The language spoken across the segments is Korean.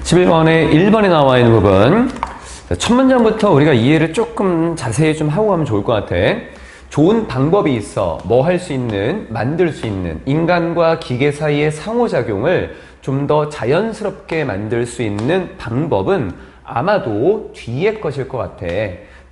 11번에 1번에 나와 있는 부분, 첫 문장부터 우리가 이해를 조금 자세히 좀 하고 가면 좋을 것 같아. 좋은 방법이 있어 뭐 할 수 있는, 만들 수 있는 인간과 기계 사이의 상호작용을 좀 더 자연스럽게 만들 수 있는 방법은 아마도 뒤에 것일 것 같아.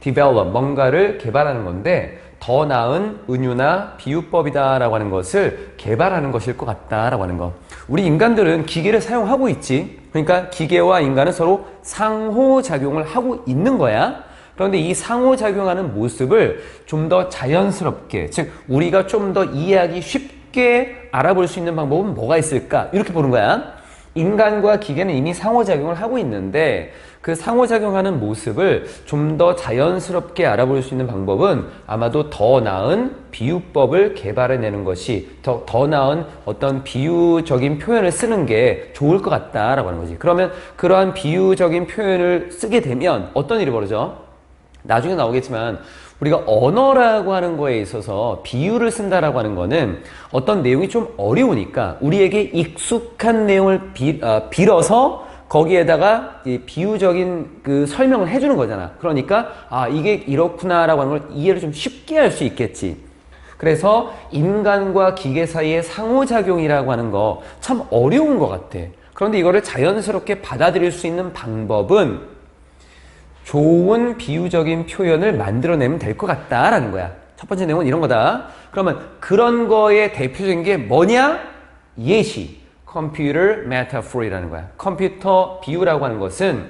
develop, 뭔가를 개발하는 건데 더 나은 은유나 비유법이다 라고 하는 것을 개발하는 것일 것 같다 라고 하는 거. 우리 인간들은 기계를 사용하고 있지. 그러니까 기계와 인간은 서로 상호작용을 하고 있는 거야. 그런데 이 상호작용하는 모습을 좀 더 자연스럽게, 즉 우리가 좀 더 이해하기 쉽게 알아볼 수 있는 방법은 뭐가 있을까? 이렇게 보는 거야. 인간과 기계는 이미 상호작용을 하고 있는데 그 상호작용하는 모습을 좀 더 자연스럽게 알아볼 수 있는 방법은 아마도 더 나은 비유법을 개발해내는 것이 더 나은 어떤 비유적인 표현을 쓰는 게 좋을 것 같다라고 하는 거지. 그러면 그러한 비유적인 표현을 쓰게 되면 어떤 일이 벌어져? 나중에 나오겠지만 우리가 언어라고 하는 거에 있어서 비유를 쓴다라고 하는 거는 어떤 내용이 좀 어려우니까 우리에게 익숙한 내용을 빌어서 거기에다가 이 비유적인 그 설명을 해주는 거잖아. 그러니까 이게 이렇구나라고 하는 걸 이해를 좀 쉽게 할 수 있겠지. 그래서 인간과 기계 사이의 상호작용이라고 하는 거 참 어려운 것 같아. 그런데 이거를 자연스럽게 받아들일 수 있는 방법은 좋은 비유적인 표현을 만들어내면 될 것 같다라는 거야. 첫 번째 내용은 이런 거다. 그러면 그런 거의 대표적인 게 뭐냐? 예시, computer metaphor이라는 거야. 컴퓨터 비유라고 하는 것은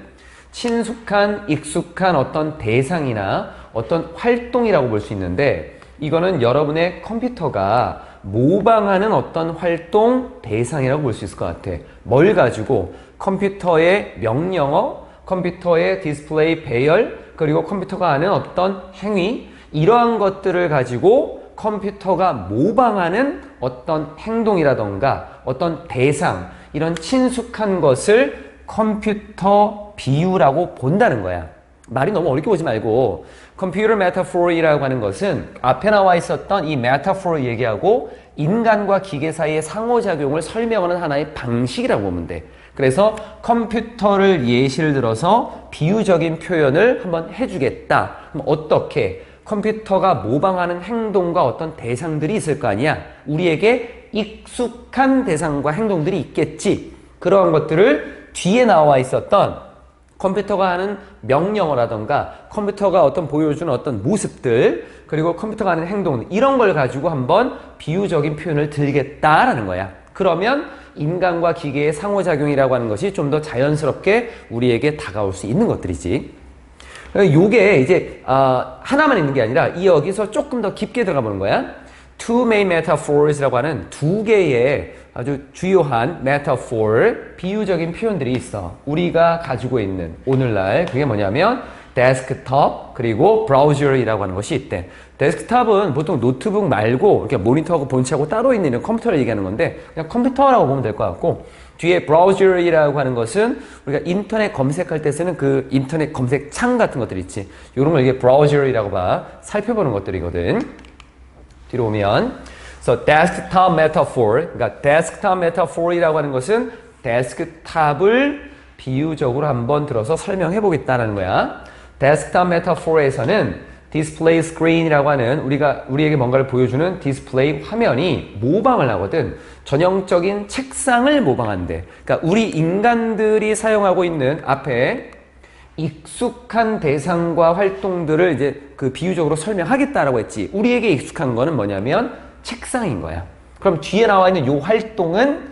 친숙한, 익숙한 어떤 대상이나 어떤 활동이라고 볼 수 있는데 이거는 여러분의 컴퓨터가 모방하는 어떤 활동 대상이라고 볼 수 있을 것 같아. 뭘 가지고? 컴퓨터의 명령어, 컴퓨터의 디스플레이 배열, 그리고 컴퓨터가 하는 어떤 행위, 이러한 것들을 가지고 컴퓨터가 모방하는 어떤 행동이라던가 어떤 대상, 이런 친숙한 것을 컴퓨터 비유라고 본다는 거야. 말이 너무 어렵게 보지 말고 컴퓨터 메타포라고 하는 것은 앞에 나와 있었던 이 메타포를 얘기하고 인간과 기계 사이의 상호작용을 설명하는 하나의 방식이라고 보면 돼. 그래서 컴퓨터를 예시를 들어서 비유적인 표현을 한번 해주겠다. 그럼 어떻게? 컴퓨터가 모방하는 행동과 어떤 대상들이 있을 거 아니야? 우리에게 익숙한 대상과 행동들이 있겠지. 그러한 것들을 뒤에 나와 있었던 컴퓨터가 하는 명령어라던가 컴퓨터가 어떤 보여주는 어떤 모습들, 그리고 컴퓨터가 하는 행동, 이런 걸 가지고 한번 비유적인 표현을 들겠다라는 거야. 그러면 인간과 기계의 상호작용이라고 하는 것이 좀 더 자연스럽게 우리에게 다가올 수 있는 것들이지. 요게 이제 하나만 있는 게 아니라 이 여기서 조금 더 깊게 들어가 보는 거야. Two main metaphors라고 하는 두 개의 아주 주요한 metaphor, 비유적인 표현들이 있어. 우리가 가지고 있는 오늘날 그게 뭐냐면 데스크톱 그리고 브라우저이라고 하는 것이 있대. 데스크톱은 보통 노트북 말고 이렇게 모니터하고 본체하고 따로 있는 컴퓨터를 얘기하는 건데 그냥 컴퓨터라고 보면 될 것 같고, 뒤에 브라우저이라고 하는 것은 우리가 인터넷 검색할 때 쓰는 그 인터넷 검색 창 같은 것들 있지. 이런 걸 이게 브라우저이라고 살펴보는 것들이거든. 뒤로 오면 So desktop metaphor, 그러니까 desktop metaphor이라고 하는 것은 데스크탑을 비유적으로 한번 들어서 설명해 보겠다는 거야. desktop metaphor에서는 display screen이라고 하는 우리에게 뭔가를 보여주는 디스플레이 화면이 모방을 하거든. 전형적인 책상을 모방한대. 그러니까 우리 인간들이 사용하고 있는 앞에 익숙한 대상과 활동들을 이제 그 비유적으로 설명하겠다라고 했지. 우리에게 익숙한 거는 뭐냐면 책상인 거야. 그럼 뒤에 나와 있는 요 활동은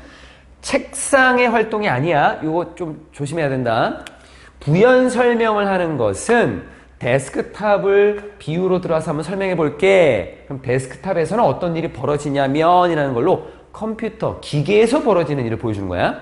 책상의 활동이 아니야. 요거 좀 조심해야 된다. 부연 설명을 하는 것은 데스크탑을 비유로 들어서 한번 설명해 볼게. 그럼 데스크탑에서는 어떤 일이 벌어지냐면 이라는 걸로 컴퓨터, 기계에서 벌어지는 일을 보여주는 거야.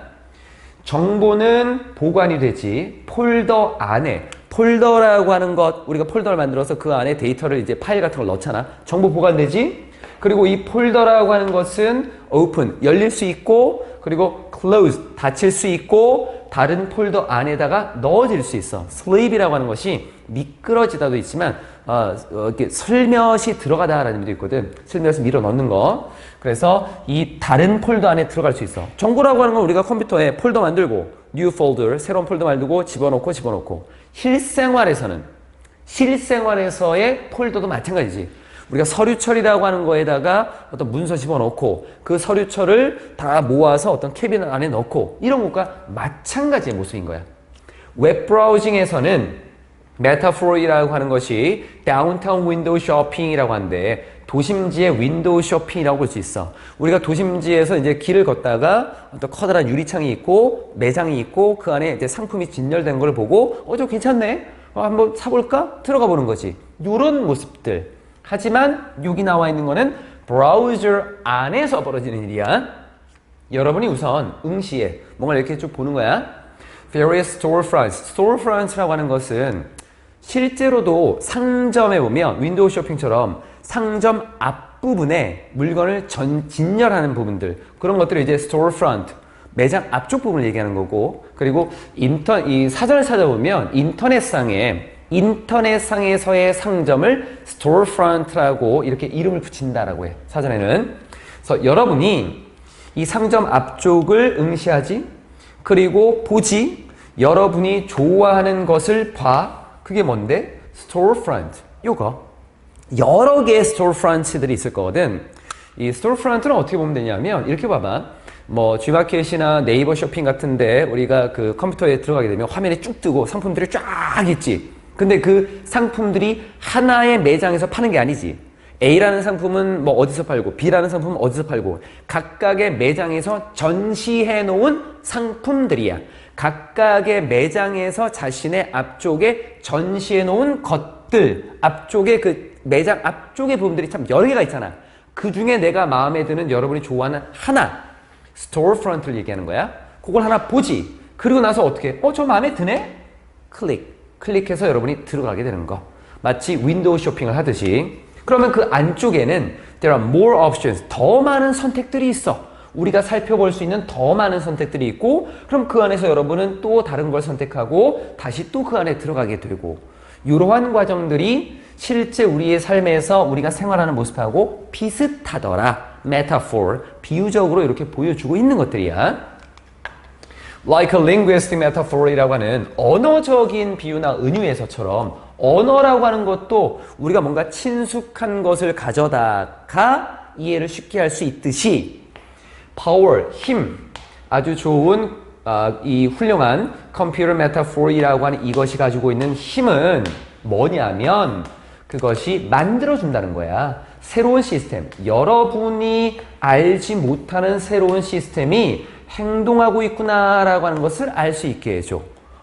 정보는 보관이 되지. 폴더 안에, 폴더라고 하는 것, 우리가 폴더를 만들어서 그 안에 데이터를 이제 파일 같은 걸 넣잖아. 정보 보관되지. 그리고 이 폴더라고 하는 것은 open, 열릴 수 있고, 그리고 close, 닫힐 수 있고, 다른 폴더 안에다가 넣어질 수 있어. sleep이라고 하는 것이 미끄러지다도 있지만 이렇게 슬며시 들어가다라는 의미도 있거든. 슬며시 밀어 넣는 거. 그래서 이 다른 폴더 안에 들어갈 수 있어. 정보라고 하는 건 우리가 컴퓨터에 폴더 만들고 new folder, 새로운 폴더 만들고 집어넣고 실생활에서의 폴더도 마찬가지지. 우리가 서류철이라고 하는 거에다가 어떤 문서 집어넣고 그 서류철을 다 모아서 어떤 캐비넷 안에 넣고 이런 것과 마찬가지의 모습인 거야. 웹 브라우징에서는 메타포이라고 하는 것이 다운타운 윈도우 쇼핑이라고 하는데 도심지의 윈도우 쇼핑이라고 볼 수 있어. 우리가 도심지에서 이제 길을 걷다가 어떤 커다란 유리창이 있고 매장이 있고 그 안에 이제 상품이 진열된 걸 보고 저 괜찮네. 한번 사볼까? 들어가 보는 거지. 이런 모습들. 하지만 여기 나와 있는 거는 브라우저 안에서 벌어지는 일이야. 여러분이 우선 응시에 뭔가 이렇게 쭉 보는 거야. Various storefronts. storefronts라고 하는 것은 실제로도 상점에 보면 윈도우 쇼핑처럼 상점 앞부분에 물건을 진열하는 부분들, 그런 것들을 이제 storefront, 매장 앞쪽 부분을 얘기하는 거고, 그리고 이 사전을 찾아보면 인터넷상에서의 상점을 storefront라고 이렇게 이름을 붙인다라고 해. 사전에는. 그래서 여러분이 이 상점 앞쪽을 응시하지, 그리고 보지, 여러분이 좋아하는 것을 봐. 그게 뭔데? storefront. 요거. 여러 개의 storefronts들이 있을 거거든. 이 storefront는 어떻게 보면 되냐면 이렇게 봐봐. 뭐 G마켓이나 네이버 쇼핑 같은데 우리가 그 컴퓨터에 들어가게 되면 화면이 쭉 뜨고 상품들이 쫙 있지. 근데 그 상품들이 하나의 매장에서 파는 게 아니지. A라는 상품은 뭐 어디서 팔고 B라는 상품은 어디서 팔고 각각의 매장에서 전시해 놓은 상품들이야. 각각의 매장에서 자신의 앞쪽에 전시해 놓은 것들, 앞쪽에 그 매장 앞쪽의 부분들이 참 여러 개가 있잖아. 그 중에 내가 마음에 드는 여러분이 좋아하는 하나, storefront를 얘기하는 거야. 그걸 하나 보지. 그리고 나서 어떻게 저 마음에 드네? 클릭해서 여러분이 들어가게 되는 거. 마치 윈도우 쇼핑을 하듯이. 그러면 그 안쪽에는 there are more options, 더 많은 선택들이 있어. 우리가 살펴볼 수 있는 더 많은 선택들이 있고, 그럼 그 안에서 여러분은 또 다른 걸 선택하고 다시 또 그 안에 들어가게 되고, 이러한 과정들이 실제 우리의 삶에서 우리가 생활하는 모습하고 비슷하더라. metaphor, 비유적으로 이렇게 보여주고 있는 것들이야. Like a linguistic metaphor이라고 하는 언어적인 비유나 은유에서처럼 언어라고 하는 것도 우리가 뭔가 친숙한 것을 가져다가 이해를 쉽게 할 수 있듯이 power, 힘, 아주 좋은 이 훌륭한 컴퓨터 메타포이라고 하는 이것이 가지고 있는 힘은 뭐냐면 그것이 만들어준다는 거야. 새로운 시스템, 여러분이 알지 못하는 새로운 시스템이 행동하고 있구나라고 하는 것을 알 수 있게 해줘.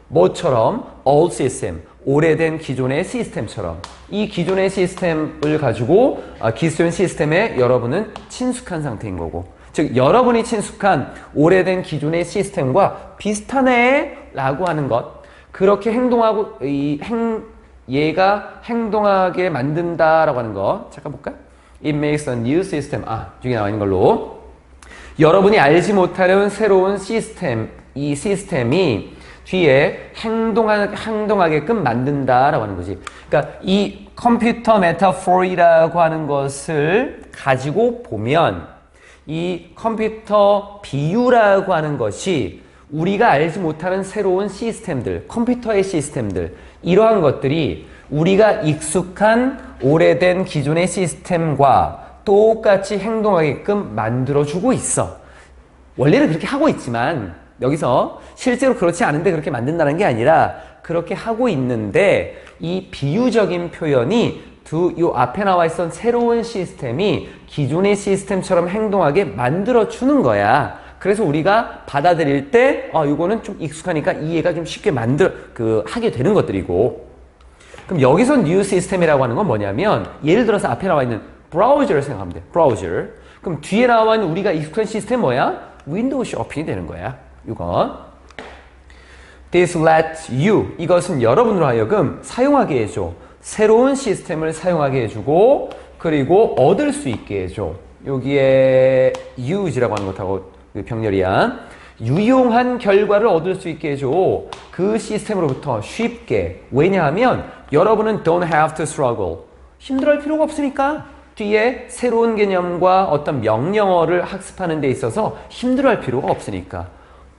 뭐처럼? old system, 오래된 기존의 시스템처럼. 이 기존의 시스템을 가지고 기존 시스템에 여러분은 친숙한 상태인 거고, 즉 여러분이 친숙한 오래된 기존의 시스템과 비슷하네 라고 하는 것, 그렇게 행동하고 얘가 행동하게 만든다라고 하는 거. 잠깐 볼까? It makes a new system. 중에 나와 있는 걸로. 여러분이 알지 못하는 새로운 시스템, 이 시스템이 뒤에 행동하게끔 만든다라고 하는 거지. 그러니까 이 컴퓨터 메타포이라고 하는 것을 가지고 보면 이 컴퓨터 비유라고 하는 것이 우리가 알지 못하는 새로운 시스템들, 컴퓨터의 시스템들, 이러한 것들이 우리가 익숙한 오래된 기존의 시스템과 똑같이 행동하게끔 만들어주고 있어. 원래는 그렇게 하고 있지만 여기서 실제로 그렇지 않은데 그렇게 만든다는 게 아니라 그렇게 하고 있는데, 이 비유적인 표현이 요 앞에 나와 있던 새로운 시스템이 기존의 시스템처럼 행동하게 만들어주는 거야. 그래서 우리가 받아들일 때 이거는 좀 익숙하니까 이해가 좀 쉽게 하게 되는 것들이고, 그럼 여기서 new system이라고 하는 건 뭐냐면 예를 들어서 앞에 나와 있는 브라우저를 생각하면 돼. 브라우저. 그럼 뒤에 나와 있는 우리가 익숙한 시스템 뭐야? 윈도우 쇼핑이 되는 거야. 이건 This lets you, 이것은 여러분으로 하여금 사용하게 해줘. 새로운 시스템을 사용하게 해주고, 그리고 얻을 수 있게 해줘. 여기에 use라고 하는 것하고 병렬이야. 유용한 결과를 얻을 수 있게 해줘. 그 시스템으로부터 쉽게. 왜냐하면 여러분은 don't have to struggle. 힘들어할 필요가 없으니까. 뒤에 새로운 개념과 어떤 명령어를 학습하는 데 있어서 힘들어할 필요가 없으니까.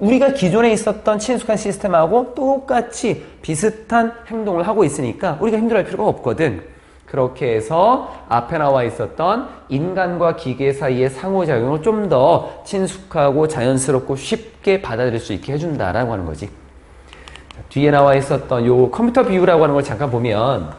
우리가 기존에 있었던 친숙한 시스템하고 똑같이 비슷한 행동을 하고 있으니까 우리가 힘들어할 필요가 없거든. 그렇게 해서 앞에 나와 있었던 인간과 기계 사이의 상호작용을 좀 더 친숙하고 자연스럽고 쉽게 받아들일 수 있게 해준다라고 하는 거지. 뒤에 나와 있었던 요 컴퓨터 비유라고 하는 걸 잠깐 보면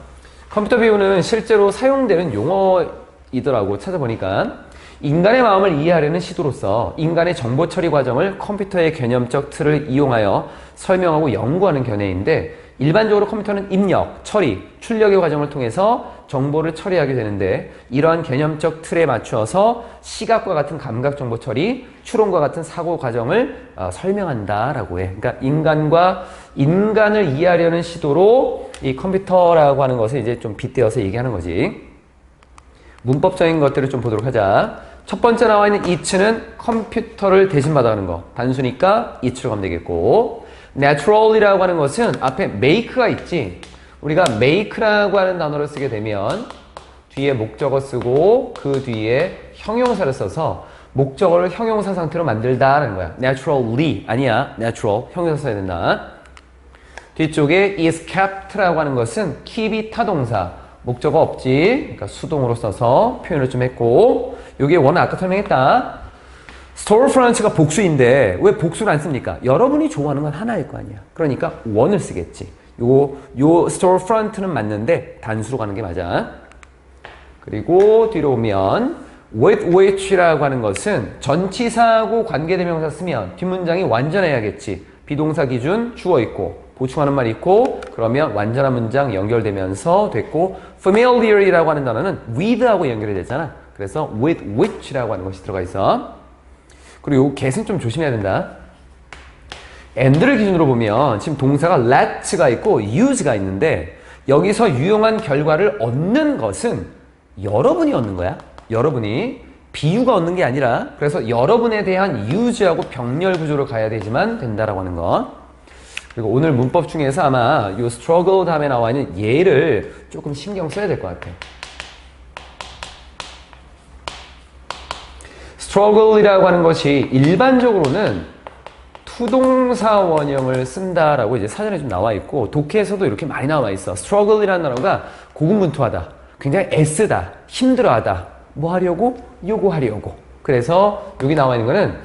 컴퓨터 비유는 실제로 사용되는 용어이더라고 찾아보니까 인간의 마음을 이해하려는 시도로서 인간의 정보 처리 과정을 컴퓨터의 개념적 틀을 이용하여 설명하고 연구하는 견해인데 일반적으로 컴퓨터는 입력, 처리, 출력의 과정을 통해서 정보를 처리하게 되는데 이러한 개념적 틀에 맞추어서 시각과 같은 감각 정보 처리, 추론과 같은 사고 과정을 설명한다라고 해. 그러니까 인간을 이해하려는 시도로 이 컴퓨터라고 하는 것을 이제 좀 빗대어서 얘기하는 거지. 문법적인 것들을 좀 보도록 하자. 첫 번째 나와 있는 it는 컴퓨터를 대신받아가는 거. 단수니까 it로 가면 되겠고 natural이라고 하는 것은 앞에 make가 있지. 우리가 make라고 하는 단어를 쓰게 되면 뒤에 목적어 쓰고 그 뒤에 형용사를 써서 목적어를 형용사 상태로 만들다라는 거야. naturally 아니야. natural 형용사 써야 된다. 뒤쪽에 is kept라고 하는 것은 keep이 타동사. 목적어 없지. 그러니까 수동으로 써서 표현을 좀 했고 여기에 원은 아까 설명했다. storefront가 복수인데 왜 복수를 안 씁니까? 여러분이 좋아하는 건 하나일 거 아니야. 그러니까 원을 쓰겠지. 요 storefront는 맞는데 단수로 가는 게 맞아. 그리고 뒤로 오면 with which라고 하는 것은 전치사하고 관계대명사 쓰면 뒷문장이 완전해야겠지. 비동사 기준 주어 있고 보충하는 말이 있고 그러면 완전한 문장 연결되면서 됐고 familiar이라고 하는 단어는 with하고 연결이 되잖아. 그래서 with which라고 하는 것이 들어가 있어. 그리고 요 get은 좀 조심해야 된다. and를 기준으로 보면 지금 동사가 let가 있고 use가 있는데 여기서 유용한 결과를 얻는 것은 여러분이 얻는 거야. 여러분이 비유가 얻는 게 아니라 그래서 여러분에 대한 use하고 병렬 구조로 가야 되지만 된다라고 하는 거. 그리고 오늘 문법 중에서 아마 이 struggle 다음에 나와 있는 예를 조금 신경 써야 될 것 같아. struggle이라고 하는 것이 일반적으로는 투동사 원형을 쓴다라고 이제 사전에 좀 나와 있고 독해에서도 이렇게 많이 나와 있어. struggle이라는 단어가 고군분투하다, 굉장히 애쓰다, 힘들어하다, 뭐 하려고? 요구하려고. 그래서 여기 나와 있는 거는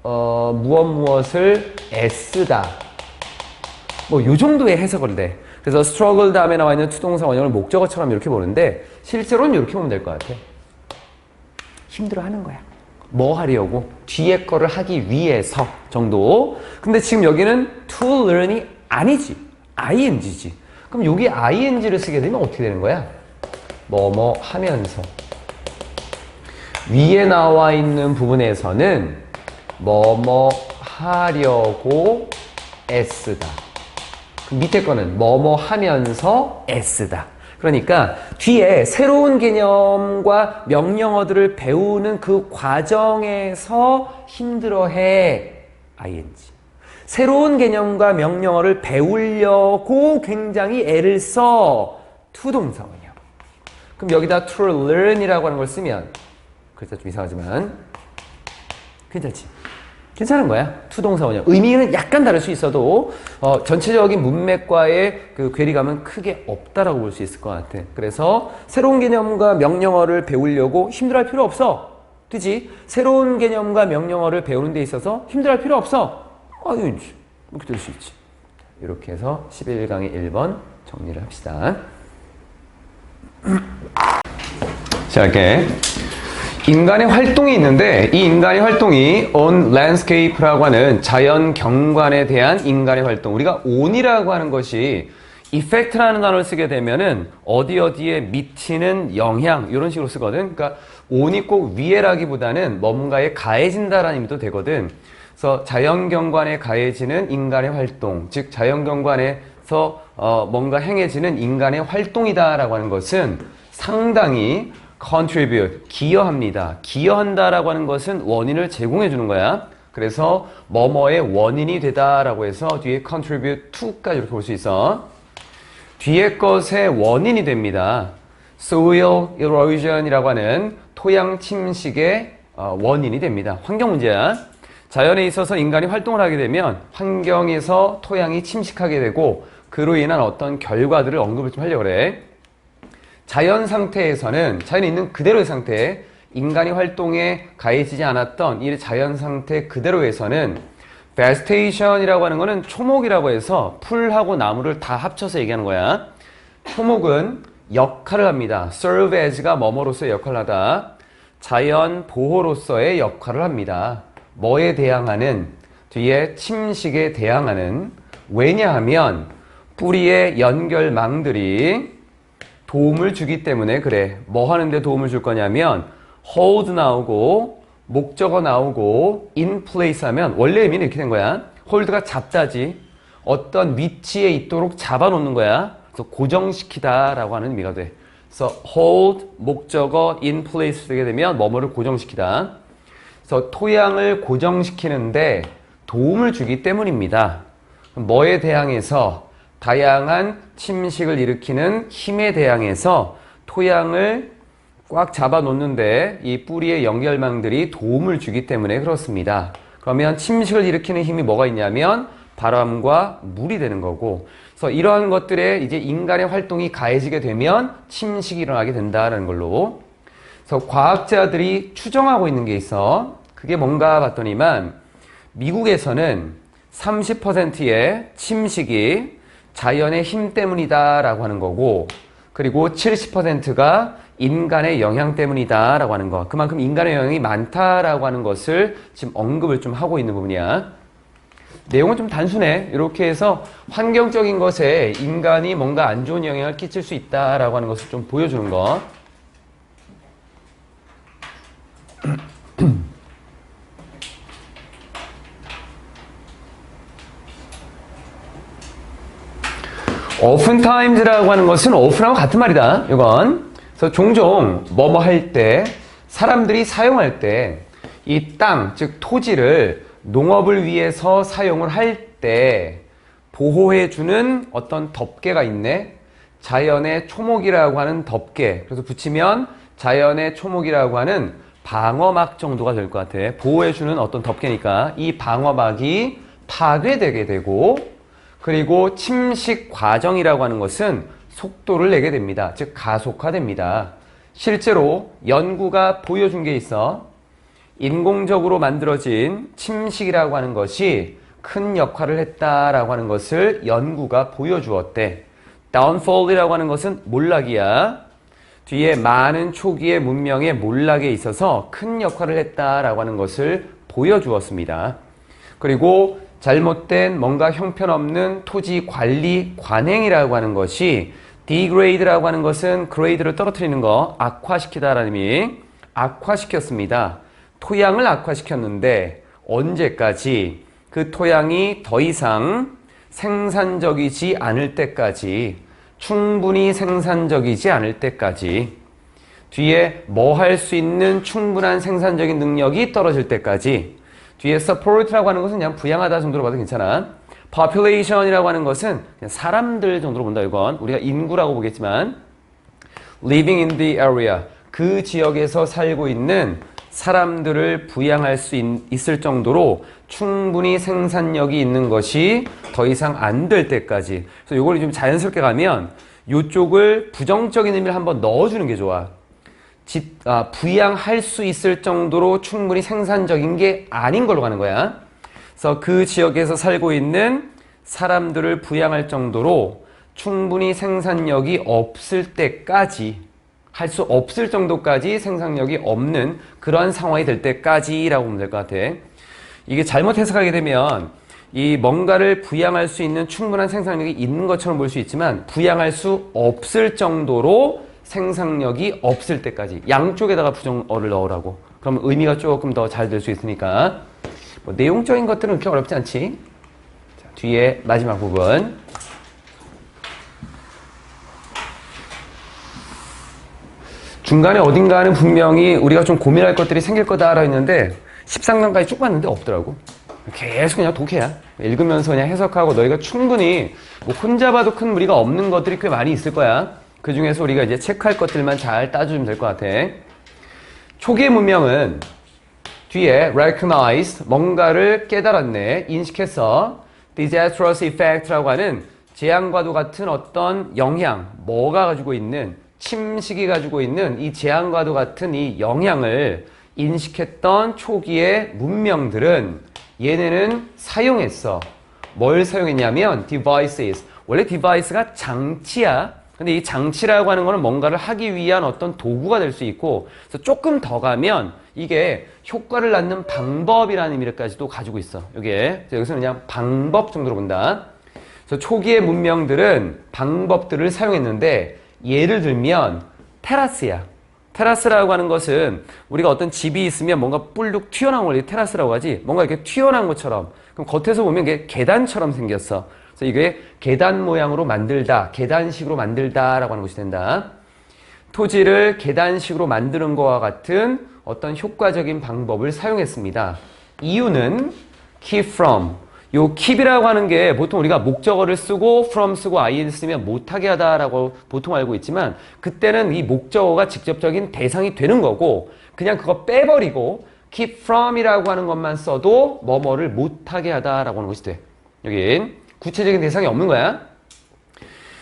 무엇을 애쓰다. 뭐 요 정도의 해석을 해. 그래서 struggle 다음에 나와 있는 투동사 원형을 목적어처럼 이렇게 보는데 실제로는 이렇게 보면 될 것 같아. 힘들어하는 거야. 뭐 하려고? 뒤에 거를 하기 위해서 정도. 근데 지금 여기는 to learn이 아니지. ing지. 그럼 여기 ing를 쓰게 되면 어떻게 되는 거야? 뭐뭐 하면서. 위에 나와 있는 부분에서는 뭐뭐 하려고 애쓰다. 그 밑에 거는 뭐뭐 하면서 애쓰다. 그러니까 뒤에 새로운 개념과 명령어들을 배우는 그 과정에서 힘들어해. ing. 새로운 개념과 명령어를 배우려고 굉장히 애를 써. 투동사 원형. 그럼 여기다 to learn이라고 하는 걸 쓰면 글자 좀 이상하지만 괜찮지? 괜찮은 거야. 투동사 원형. 의미는 약간 다를 수 있어도 전체적인 문맥과의 그 괴리감은 크게 없다라고 볼 수 있을 것 같아. 그래서 새로운 개념과 명령어를 배우려고 힘들어할 필요 없어. 그치? 새로운 개념과 명령어를 배우는 데 있어서 힘들어할 필요 없어. 이렇게 될 수 있지. 이렇게 해서 11강의 1번 정리를 합시다. 자, 이렇게 인간의 활동이 있는데 이 인간의 활동이 on landscape라고 하는 자연 경관에 대한 인간의 활동. 우리가 on이라고 하는 것이 effect라는 단어를 쓰게 되면은 어디에 미치는 영향 이런 식으로 쓰거든. 그러니까 on이 꼭 위에라기보다는 뭔가에 가해진다라는 의미도 되거든. 그래서 자연 경관에 가해지는 인간의 활동, 즉 자연 경관에서 뭔가 행해지는 인간의 활동이다라고 하는 것은 상당히 contribute, 기여합니다. 기여한다라고 하는 것은 원인을 제공해 주는 거야. 그래서 뭐뭐의 원인이 되다라고 해서 뒤에 contribute to까지 이렇게 볼 수 있어. 뒤에 것의 원인이 됩니다. soil erosion이라고 하는 토양 침식의 원인이 됩니다. 환경 문제야. 자연에 있어서 인간이 활동을 하게 되면 환경에서 토양이 침식하게 되고 그로 인한 어떤 결과들을 언급을 좀 하려고 그래. 자연 상태에서는 자연에 있는 그대로의 상태, 인간이 활동에 가해지지 않았던 이 자연 상태 그대로에서는 베스테이션이라고 하는 거는 초목이라고 해서 풀하고 나무를 다 합쳐서 얘기하는 거야. 초목은 역할을 합니다. serve as가 뭐뭐로서의 역할을 하다. 자연 보호로서의 역할을 합니다. 뭐에 대항하는? 뒤에 침식에 대항하는. 왜냐하면 뿌리의 연결망들이 도움을 주기 때문에 그래. 뭐 하는데 도움을 줄 거냐면 hold 나오고 목적어 나오고 in place 하면 원래 의미는 이렇게 된 거야. hold가 잡다지. 어떤 위치에 있도록 잡아놓는 거야. 그래서 고정시키다 라고 하는 의미가 돼. 그래서 hold, 목적어, in place 되게 되면 뭐뭐를 고정시키다. 그래서 토양을 고정시키는데 도움을 주기 때문입니다. 뭐에 대항해서? 다양한 침식을 일으키는 힘에 대항해서 토양을 꽉 잡아놓는데 이 뿌리의 연결망들이 도움을 주기 때문에 그렇습니다. 그러면 침식을 일으키는 힘이 뭐가 있냐면 바람과 물이 되는 거고, 그래서 이러한 것들에 이제 인간의 활동이 가해지게 되면 침식이 일어나게 된다는 걸로. 그래서 과학자들이 추정하고 있는 게 있어. 그게 뭔가 봤더니만 미국에서는 30%의 침식이 자연의 힘 때문이다 라고 하는 거고, 그리고 70%가 인간의 영향 때문이다 라고 하는 거. 그만큼 인간의 영향이 많다라고 하는 것을 지금 언급을 좀 하고 있는 부분이야. 내용은 좀 단순해. 이렇게 해서 환경적인 것에 인간이 뭔가 안 좋은 영향을 끼칠 수 있다라고 하는 것을 좀 보여주는 거. oftentimes,라고 하는 것은 often하고 같은 말이다. 이건. 그래서 종종 뭐뭐 할 때, 사람들이 사용할 때, 이 땅, 즉 토지를 농업을 위해서 사용을 할 때 보호해주는 어떤 덮개가 있네. 자연의 초목이라고 하는 덮개. 그래서 붙이면 자연의 초목이라고 하는 방어막 정도가 될 것 같아. 보호해주는 어떤 덮개니까 이 방어막이 파괴되게 되고, 그리고 침식 과정이라고 하는 것은 속도를 내게 됩니다. 즉 가속화됩니다. 실제로 연구가 보여준 게 있어. 인공적으로 만들어진 침식이라고 하는 것이 큰 역할을 했다라고 하는 것을 연구가 보여주었대. downfall이라고 하는 것은 몰락이야. 뒤에 많은 초기의 문명의 몰락에 있어서 큰 역할을 했다라고 하는 것을 보여주었습니다. 그리고 잘못된 뭔가 형편없는 토지 관리 관행이라고 하는 것이 degrade라고 하는 것은 grade를 떨어뜨리는 거, 악화시키다라는 의미, 악화시켰습니다. 토양을 악화시켰는데 언제까지? 그 토양이 더 이상 생산적이지 않을 때까지, 충분히 생산적이지 않을 때까지, 뒤에 뭐 할 수 있는 충분한 생산적인 능력이 떨어질 때까지. 뒤에 support라고 하는 것은 그냥 부양하다 정도로 봐도 괜찮아. population이라고 하는 것은 그냥 사람들 정도로 본다. 이건 우리가 인구라고 보겠지만 living in the area, 그 지역에서 살고 있는 사람들을 부양할 수 있을 정도로 충분히 생산력이 있는 것이 더 이상 안 될 때까지. 그래서 이걸 좀 자연스럽게 가면 이쪽을 부정적인 의미를 한번 넣어주는 게 좋아. 부양할 수 있을 정도로 충분히 생산적인 게 아닌 걸로 가는 거야. 그래서 그 지역에서 살고 있는 사람들을 부양할 정도로 충분히 생산력이 없을 때까지, 할 수 없을 정도까지 생산력이 없는 그런 상황이 될 때까지라고 보면 될 것 같아. 이게 잘못 해석하게 되면 이 뭔가를 부양할 수 있는 충분한 생산력이 있는 것처럼 볼 수 있지만 부양할 수 없을 정도로 생산력이 없을 때까지, 양쪽에다가 부정어를 넣으라고. 그러면 의미가 조금 더 잘 될 수 있으니까. 뭐 내용적인 것들은 그렇게 어렵지 않지. 자, 뒤에 마지막 부분. 중간에 어딘가는 분명히 우리가 좀 고민할 것들이 생길 거다라고 했는데 13강까지 쭉 봤는데 없더라고. 계속 그냥 독해야. 읽으면서 그냥 해석하고 너희가 충분히 뭐 혼자 봐도 큰 무리가 없는 것들이 꽤 많이 있을 거야. 그 중에서 우리가 이제 체크할 것들만 잘 따져주면 될 것 같아. 초기의 문명은 뒤에 recognized, 뭔가를 깨달았네, 인식했어. disastrous effect라고 하는 재앙과도 같은 어떤 영향, 뭐가 가지고 있는, 침식이 가지고 있는 이 재앙과도 같은 이 영향을 인식했던 초기의 문명들은 얘네는 사용했어. 뭘 사용했냐면 devices. 원래 device가 장치야. 근데 이 장치라고 하는 거는 뭔가를 하기 위한 어떤 도구가 될 수 있고, 그래서 조금 더 가면 이게 효과를 낳는 방법이라는 의미까지도 가지고 있어. 이게 여기서 그냥 방법 정도로 본다. 그래서 초기의 문명들은 방법들을 사용했는데, 예를 들면 테라스야. 테라스라고 하는 것은 우리가 어떤 집이 있으면 뭔가 뿔룩 튀어나온 걸 테라스라고 하지, 뭔가 이렇게 튀어나온 것처럼, 그럼 겉에서 보면 이게 계단처럼 생겼어. 그래서 이게 계단 모양으로 만들다, 계단식으로 만들다라고 하는 것이 된다. 토지를 계단식으로 만드는 것과 같은 어떤 효과적인 방법을 사용했습니다. 이유는 keep from. 요 keep이라고 하는 게 보통 우리가 목적어를 쓰고 from 쓰고 ing 쓰면 못하게 하다라고 보통 알고 있지만, 그때는 이 목적어가 직접적인 대상이 되는 거고, 그냥 그거 빼버리고 keep from이라고 하는 것만 써도 뭐뭐를 못하게 하다라고 하는 것이 돼. 여긴 구체적인 대상이 없는 거야.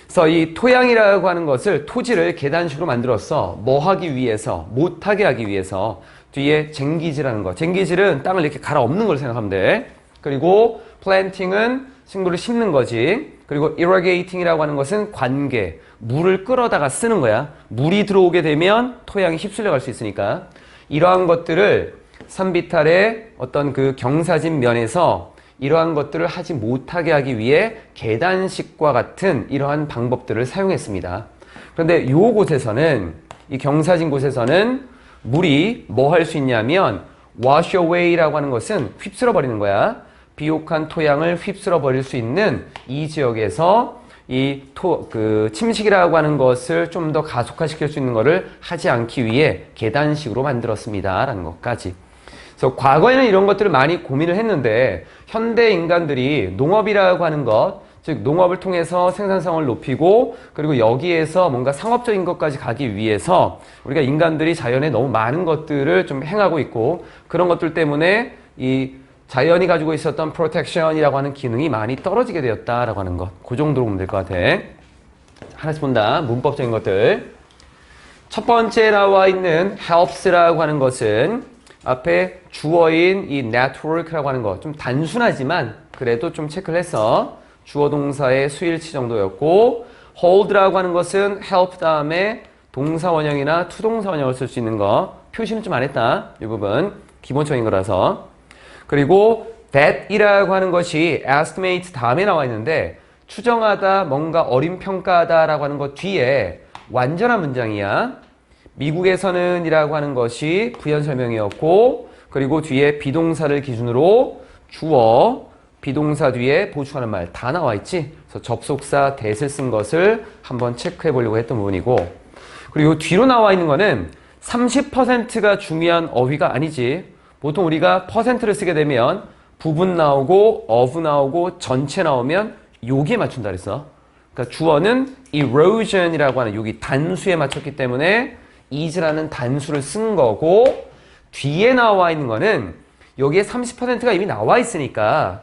그래서 이 토양이라고 하는 것을, 토지를 계단식으로 만들었어. 뭐 하기 위해서? 못하게 하기 위해서. 뒤에 쟁기질하는 거. 쟁기질은 땅을 이렇게 갈아엎는 걸 생각하면 돼. 그리고 planting은 식물을 심는 거지. 그리고 irrigating이라고 하는 것은 관계, 물을 끌어다가 쓰는 거야. 물이 들어오게 되면 토양이 휩쓸려 갈 수 있으니까. 이러한 것들을 산비탈의 어떤 그 경사진 면에서 이러한 것들을 하지 못하게 하기 위해 계단식과 같은 이러한 방법들을 사용했습니다. 그런데 이 곳에서는, 이 경사진 곳에서는 물이 뭐 할 수 있냐면 wash away라고 하는 것은 휩쓸어 버리는 거야. 비옥한 토양을 휩쓸어 버릴 수 있는 이 지역에서 이 침식이라고 하는 것을 좀 더 가속화시킬 수 있는 것을 하지 않기 위해 계단식으로 만들었습니다. 라는 것까지. 그래서 과거에는 이런 것들을 많이 고민을 했는데, 현대 인간들이 농업이라고 하는 것, 즉 농업을 통해서 생산성을 높이고, 그리고 여기에서 뭔가 상업적인 것까지 가기 위해서 우리가 인간들이 자연에 너무 많은 것들을 좀 행하고 있고, 그런 것들 때문에 이 자연이 가지고 있었던 프로텍션이라고 하는 기능이 많이 떨어지게 되었다라고 하는 것. 그 정도로 보면 될 것 같아. 하나씩 본다. 문법적인 것들. 첫 번째 나와 있는 helps라고 하는 것은 앞에 주어인 이 network라고 하는 거, 좀 단순하지만 그래도 좀 체크를 했어. 주어 동사의 수일치 정도였고, hold라고 하는 것은 help 다음에 동사 원형이나 투동사 원형을 쓸 수 있는 거. 표시는 좀 안 했다. 이 부분 기본적인 거라서. 그리고 that이라고 하는 것이 estimate 다음에 나와 있는데, 추정하다, 뭔가 어림평가하다 라고 하는 것 뒤에 완전한 문장이야. 미국에서는 이라고 하는 것이 부연 설명이었고, 그리고 뒤에 비동사를 기준으로 주어, 비동사 뒤에 보충하는 말 다 나와 있지. 그래서 접속사 that을 쓴 것을 한번 체크해 보려고 했던 부분이고, 그리고 뒤로 나와 있는 거는 30%가 중요한 어휘가 아니지. 보통 우리가 퍼센트를 쓰게 되면 부분 나오고 of 나오고 전체 나오면 여기에 맞춘다 그랬어. 그러니까 주어는 erosion이라고 하는 여기 단수에 맞췄기 때문에 is라는 단수를 쓴 거고, 뒤에 나와 있는 거는 여기에 30%가 이미 나와 있으니까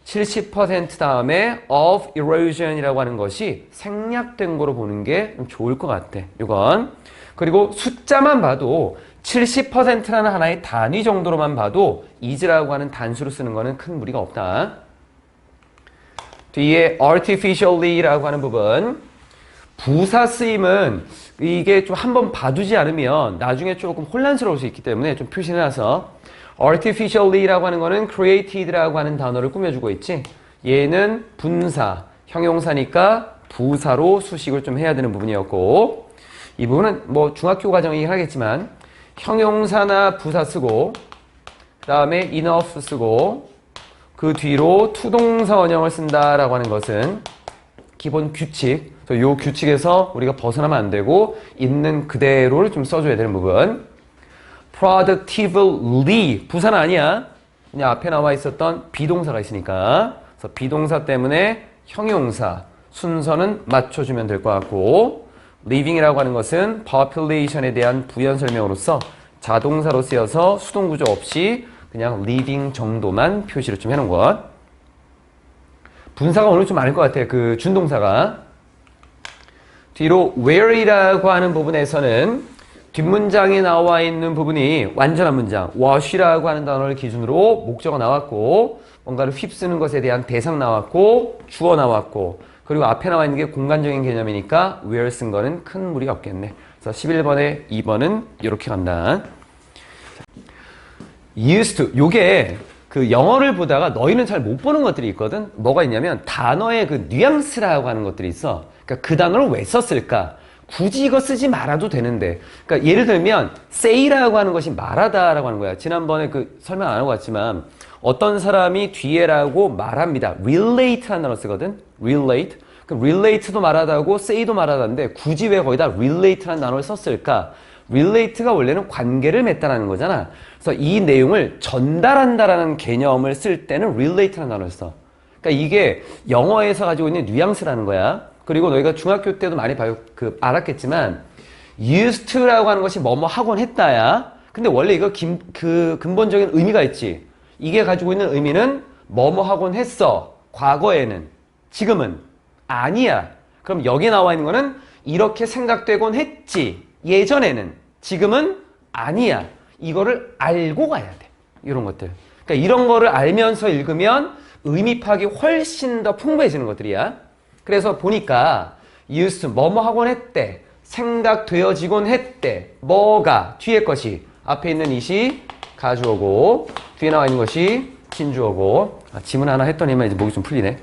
70% 다음에 of erosion이라고 하는 것이 생략된 거로 보는 게 좀 좋을 것 같아. 이건. 그리고 숫자만 봐도 70%라는 하나의 단위 정도로만 봐도 is라고 하는 단수로 쓰는 거는 큰 무리가 없다. 뒤에 artificially라고 하는 부분. 부사 쓰임은 이게 좀 한번 봐두지 않으면 나중에 조금 혼란스러울 수 있기 때문에 좀 표시해놔서, artificially라고 하는 거는 created라고 하는 단어를 꾸며주고 있지. 얘는 분사, 형용사니까 부사로 수식을 좀 해야 되는 부분이었고, 이 부분은 뭐 중학교 과정이긴 하겠지만 형용사나 부사 쓰고, 그 다음에 enough 쓰고, 그 뒤로 투동사 원형을 쓴다라고 하는 것은 기본 규칙. 이 규칙에서 우리가 벗어나면 안 되고 있는 그대로를 좀 써줘야 되는 부분. productively 부사는 아니야. 그냥 앞에 나와 있었던 비동사가 있으니까. 그래서 비동사 때문에 형용사 순서는 맞춰주면 될 것 같고, living이라고 하는 것은 population에 대한 부연 설명으로서 자동사로 쓰여서 수동 구조 없이 그냥 living 정도만 표시를 좀 해놓은 것. 분사가 오늘 좀 많을 것 같아요. 그 준동사가. 뒤로 where이라고 하는 부분에서는 뒷문장에 나와 있는 부분이 완전한 문장, wash이라고 하는 단어를 기준으로 목적어 나왔고, 뭔가를 휩쓰는 것에 대한 대상 나왔고, 주어 나왔고, 그리고 앞에 나와 있는 게 공간적인 개념이니까 where 쓴 거는 큰 무리가 없겠네. 그래서 11번에 2번은 이렇게 간다. used to. 요게 그 영어를 보다가 너희는 잘 못 보는 것들이 있거든. 뭐가 있냐면 단어의 그 뉘앙스라고 하는 것들이 있어. 그러니까 그 단어를 왜 썼을까? 굳이 이거 쓰지 말아도 되는데. 그러니까 예를 들면 say라고 하는 것이 말하다라고 하는 거야. 지난번에 그 설명 안 하고 왔지만 어떤 사람이 뒤에라고 말합니다. relate라는 단어 쓰거든. relate. 그럼 relate도 말하다고 say도 말하다인데 굳이 왜 거기다 relate라는 단어를 썼을까? relate가 원래는 관계를 맺다라는 거잖아. 그래서 이 내용을 전달한다라는 개념을 쓸 때는 relate라는 단어를 써. 그러니까 이게 영어에서 가지고 있는 뉘앙스라는 거야. 그리고 너희가 중학교 때도 많이 알았겠지만 used to라고 하는 것이 뭐뭐 하곤 했다야. 근데 원래 이거 근본적인 의미가 있지. 이게 가지고 있는 의미는 뭐뭐 하곤 했어. 과거에는. 지금은 아니야. 그럼 여기에 나와 있는 거는 이렇게 생각되곤 했지. 예전에는. 지금은 아니야. 이거를 알고 가야 돼. 이런 것들. 그러니까 이런 거를 알면서 읽으면 의미 파악이 훨씬 더 풍부해지는 것들이야. 그래서 보니까 used to 뭐뭐 하곤 했대. 생각되어지곤 했대. 뭐가 뒤에 것이 앞에 있는 이시 가주어고 뒤에 나와 있는 것이 진주어고. 지문 하나 했더니만 이제 목이 좀 풀리네.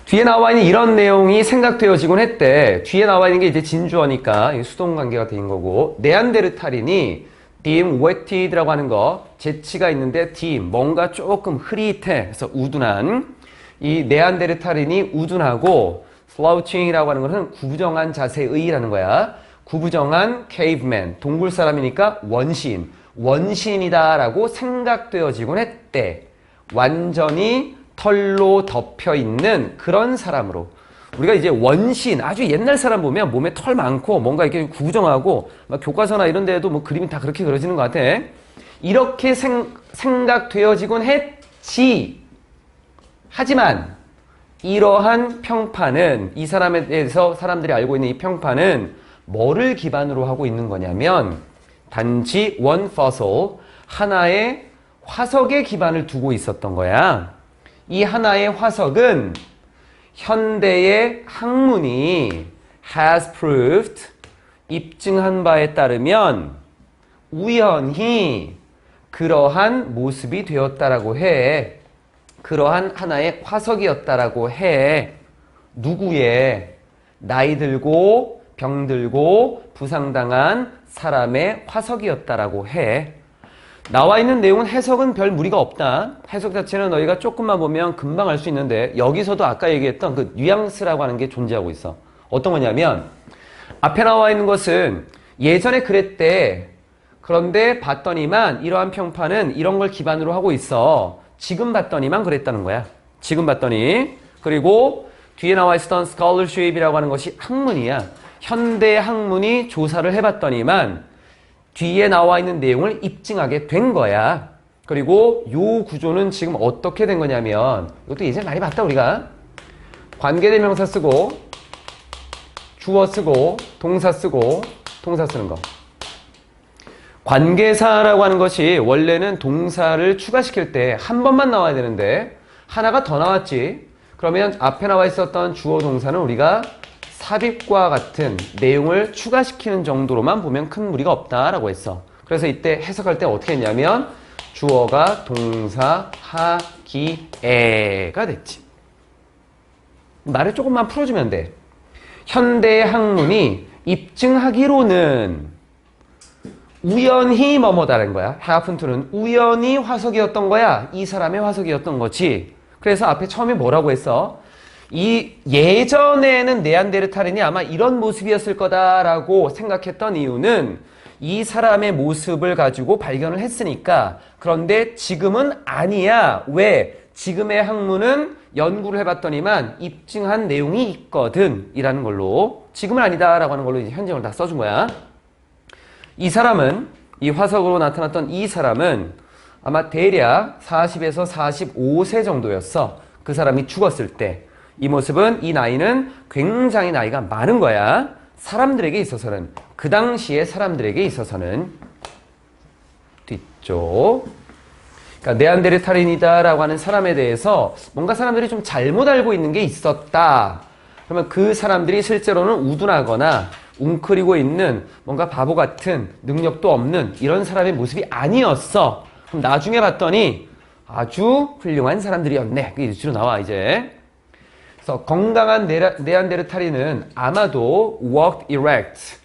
뒤에 나와 있는 이런 내용이 생각되어지곤 했대. 뒤에 나와 있는 게 이제 진주어니까 수동 관계가 된 거고. 네안데르탈인이 dim weted라고 하는 거 재치가 있는데 dim 뭔가 조금 흐릿해. 그래서 우둔한. 이 네안데르탈인이 우둔하고 slouching이라고 하는 것은 구부정한 자세의라는 거야. 구부정한 caveman, 동굴 사람이니까 원시인, 원시인이다라고 생각되어지곤 했대. 완전히 털로 덮여 있는 그런 사람으로. 우리가 이제 원시인, 아주 옛날 사람 보면 몸에 털 많고 뭔가 이렇게 구부정하고 막 교과서나 이런 데에도 뭐 그림이 다 그렇게 그려지는 것 같아. 이렇게 생각되어지곤 했지. 하지만 이러한 평판은 이 사람에 대해서 사람들이 알고 있는 이 평판은 뭐를 기반으로 하고 있는 거냐면 단지 one fossil, 하나의 화석의 기반을 두고 있었던 거야. 이 하나의 화석은 현대의 학문이 has proved, 입증한 바에 따르면 우연히 그러한 모습이 되었다라고 해. 그러한 하나의 화석이었다라고 해. 누구의? 나이 들고 병들고 부상당한 사람의 화석이었다라고 해. 나와 있는 내용은 해석은 별 무리가 없다. 해석 자체는 너희가 조금만 보면 금방 알 수 있는데 여기서도 아까 얘기했던 그 뉘앙스라고 하는 게 존재하고 있어. 어떤 거냐면 앞에 나와 있는 것은 예전에 그랬대. 그런데 봤더니만 이러한 평판은 이런 걸 기반으로 하고 있어. 지금 봤더니만 그랬다는 거야. 지금 봤더니. 그리고 뒤에 나와 있었던 scholarship이라고 하는 것이 학문이야. 현대 학문이 조사를 해봤더니만 뒤에 나와 있는 내용을 입증하게 된 거야. 그리고 요 구조는 지금 어떻게 된 거냐면 이것도 예전에 많이 봤다 우리가. 관계대명사 쓰고 주어 쓰고 동사 쓰고 동사 쓰는 거. 관계사라고 하는 것이 원래는 동사를 추가시킬 때 한 번만 나와야 되는데 하나가 더 나왔지. 그러면 앞에 나와 있었던 주어 동사는 우리가 삽입과 같은 내용을 추가시키는 정도로만 보면 큰 무리가 없다라고 했어. 그래서 이때 해석할 때 어떻게 했냐면 주어가 동사 하기에가 됐지. 말을 조금만 풀어주면 돼. 현대 학문이 입증하기로는 우연히 뭐뭐다라는 거야. happen to는 우연히 화석이었던 거야. 이 사람의 화석이었던 거지. 그래서 앞에 처음에 뭐라고 했어? 이 예전에는 네안데르탈인이 아마 이런 모습이었을 거다라고 생각했던 이유는 이 사람의 모습을 가지고 발견을 했으니까. 그런데 지금은 아니야. 왜? 지금의 학문은 연구를 해봤더니만 입증한 내용이 있거든 이라는 걸로 지금은 아니다 라고 하는 걸로 이제 현재형을 다 써준 거야. 이 사람은 이 화석으로 나타났던 이 사람은 아마 대략 40에서 45세 정도였어. 그 사람이 죽었을 때. 이 모습은, 이 나이는 굉장히 나이가 많은 거야. 사람들에게 있어서는, 그 당시의 사람들에게 있어서는. 뒤쪽. 그러니까 네안데르탈인이다라고 하는 사람에 대해서 뭔가 사람들이 좀 잘못 알고 있는 게 있었다. 그러면 그 사람들이 실제로는 우둔하거나 웅크리고 있는 뭔가 바보 같은 능력도 없는 이런 사람의 모습이 아니었어. 그럼 나중에 봤더니 아주 훌륭한 사람들이었네. 그게 뉴스로 나와 이제. 그래서 건강한 네안데르탈인은 아마도 walked erect,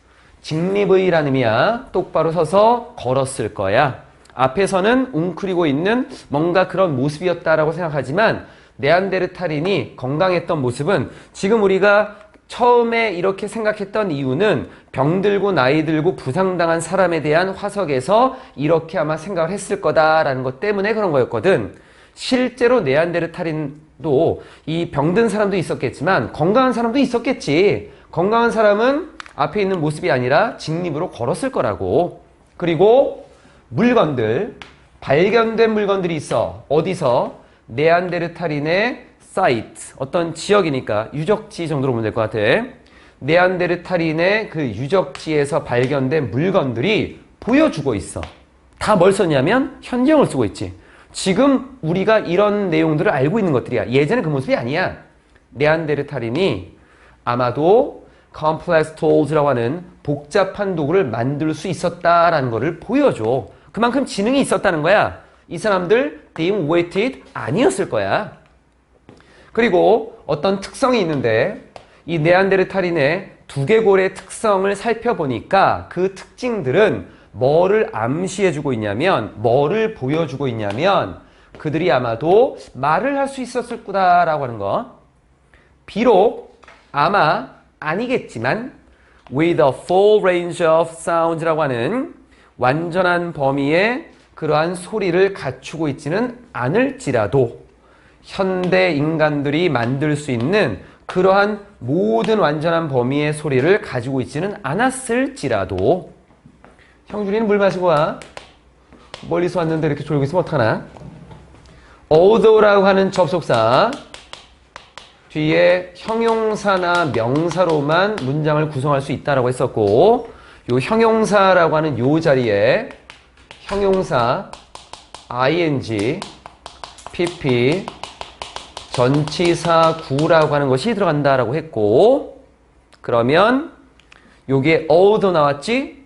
직립의라는 의미야. 똑바로 서서 걸었을 거야. 앞에서는 웅크리고 있는 뭔가 그런 모습이었다라고 생각하지만 네안데르탈인이 건강했던 모습은 지금 우리가 처음에 이렇게 생각했던 이유는 병들고 나이 들고 부상당한 사람에 대한 화석에서 이렇게 아마 생각을 했을 거다라는 것 때문에 그런 거였거든. 실제로 네안데르탈인도 이 병든 사람도 있었겠지만 건강한 사람도 있었겠지. 건강한 사람은 앞에 있는 모습이 아니라 직립으로 걸었을 거라고. 그리고 물건들, 발견된 물건들이 있어. 어디서? 네안데르탈인의 사이트, 어떤 지역이니까 유적지 정도로 보면 될 것 같아. 네안데르탈인의 그 유적지에서 발견된 물건들이 보여주고 있어. 다 뭘 썼냐면 현지형을 쓰고 있지. 지금 우리가 이런 내용들을 알고 있는 것들이야. 예전에 그 모습이 아니야. 네안데르탈인이 아마도 complex tools라고 하는 복잡한 도구를 만들 수 있었다라는 것을 보여줘. 그만큼 지능이 있었다는 거야. 이 사람들 dim-witted 아니었을 거야. 그리고 어떤 특성이 있는데 이 네안데르탈인의 두개골의 특성을 살펴보니까 그 특징들은 뭐를 암시해주고 있냐면, 뭐를 보여주고 있냐면 그들이 아마도 말을 할 수 있었을 거다라고 하는 거. 비록 아마 아니겠지만 with a full range of sounds라고 하는 완전한 범위의 그러한 소리를 갖추고 있지는 않을지라도 현대 인간들이 만들 수 있는 그러한 모든 완전한 범위의 소리를 가지고 있지는 않았을지라도. 형준이는 물 마시고 와. 멀리서 왔는데 이렇게 졸고 있으면 어떡하나. although라고 하는 접속사 뒤에 형용사나 명사로만 문장을 구성할 수 있다라고 했었고, 요 형용사라고 하는 요 자리에 형용사 ing, pp, 전치사 구라고 하는 것이 들어간다라고 했고, 그러면 요게 although 나왔지?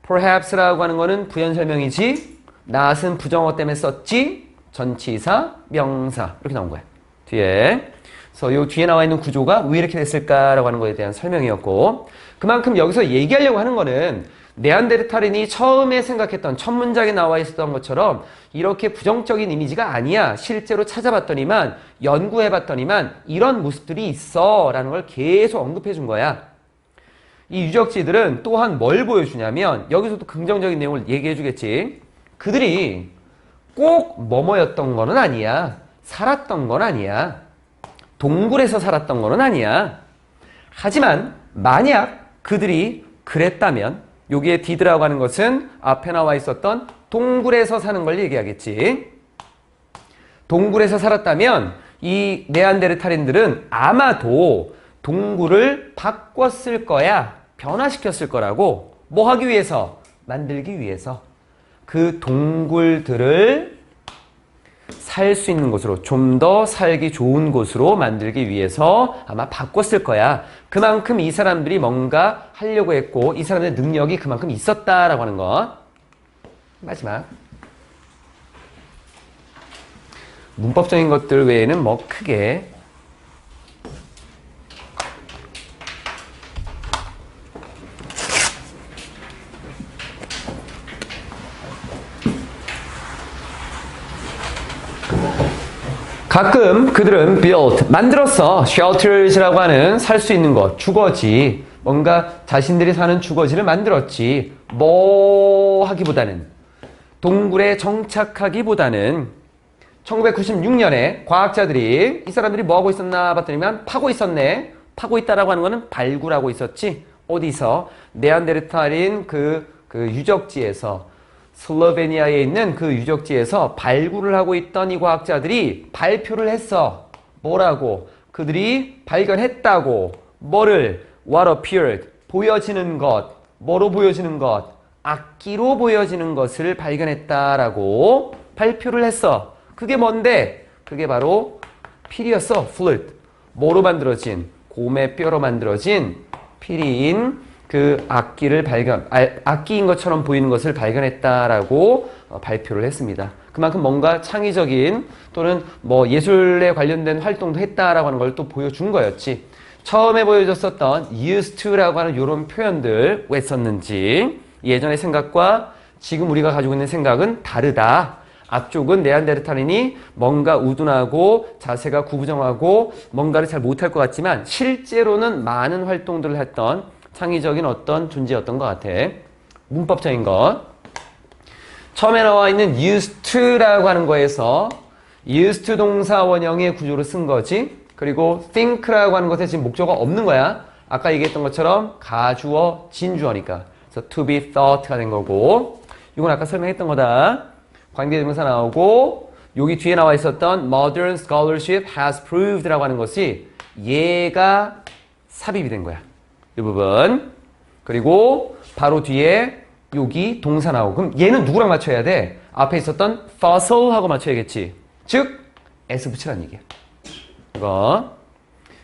perhaps라고 하는 거는 부연 설명이지? not은 부정어 때문에 썼지? 전치사, 명사 이렇게 나온 거야. 뒤에. 그래서 요 뒤에 나와 있는 구조가 왜 이렇게 됐을까라고 하는 것에 대한 설명이었고, 그만큼 여기서 얘기하려고 하는 거는 네안데르탈인이 처음에 생각했던 첫 문장에 나와 있었던 것처럼 이렇게 부정적인 이미지가 아니야. 실제로 찾아봤더니만, 연구해봤더니만 이런 모습들이 있어 라는 걸 계속 언급해 준 거야. 이 유적지들은 또한 뭘 보여주냐면, 여기서도 긍정적인 내용을 얘기해 주겠지. 그들이 꼭 뭐뭐였던 거는 아니야. 살았던 건 아니야. 동굴에서 살았던 거는 아니야. 하지만 만약 그들이 그랬다면, 여기에 디드라고 하는 것은 앞에 나와 있었던 동굴에서 사는 걸 얘기하겠지. 동굴에서 살았다면 이 네안데르탈인들은 아마도 동굴을 바꿨을 거야. 변화시켰을 거라고. 뭐 하기 위해서? 만들기 위해서. 그 동굴들을 살 수 있는 곳으로, 좀 더 살기 좋은 곳으로 만들기 위해서 아마 바꿨을 거야. 그만큼 이 사람들이 뭔가 하려고 했고, 이 사람들의 능력이 그만큼 있었다라고 하는 것. 마지막. 문법적인 것들 외에는 뭐 크게 가끔 그들은 built, 만들었어. shelters라고 하는 살 수 있는 것, 주거지. 뭔가 자신들이 사는 주거지를 만들었지. 뭐 하기보다는, 동굴에 정착하기보다는. 1996년에 과학자들이 이 사람들이 뭐 하고 있었나 봤더니만 파고 있었네. 파고 있다라고 하는 거는 발굴하고 있었지. 어디서? 네안데르탈인 그 유적지에서 슬로베니아에 있는 그 유적지에서 발굴을 하고 있던 이 과학자들이 발표를 했어. 뭐라고? 그들이 발견했다고. 뭐를? What appeared. 보여지는 것. 뭐로 보여지는 것? 악기로 보여지는 것을 발견했다라고 발표를 했어. 그게 뭔데? 그게 바로 필이었어. flute. 뭐로 만들어진? 곰의 뼈로 만들어진 필인 그 악기를 악기인 것처럼 보이는 것을 발견했다라고 발표를 했습니다. 그만큼 뭔가 창의적인 또는 뭐 예술에 관련된 활동도 했다라고 하는 걸 또 보여준 거였지. 처음에 보여줬었던 used to라고 하는 이런 표현들 왜 썼는지, 예전의 생각과 지금 우리가 가지고 있는 생각은 다르다. 앞쪽은 네안데르탈인이 뭔가 우둔하고 자세가 구부정하고 뭔가를 잘 못할 것 같지만 실제로는 많은 활동들을 했던 창의적인 어떤 존재였던 것 같아. 문법적인 것. 처음에 나와 있는 used to라고 하는 거에서 used to 동사 원형의 구조를 쓴 거지. 그리고 think라고 하는 것에 지금 목적어가 없는 거야. 아까 얘기했던 것처럼 가주어, 진주어니까. 그래서 to be thought가 된 거고. 이건 아까 설명했던 거다. 관계대명사 나오고 여기 뒤에 나와 있었던 modern scholarship has proved라고 하는 것이 얘가 삽입이 된 거야. 이 부분. 그리고 바로 뒤에 여기 동사 나오고. 그럼 얘는 누구랑 맞춰야 돼? 앞에 있었던 fossil하고 맞춰야겠지. 즉 s 붙이라는 얘기야. 이거.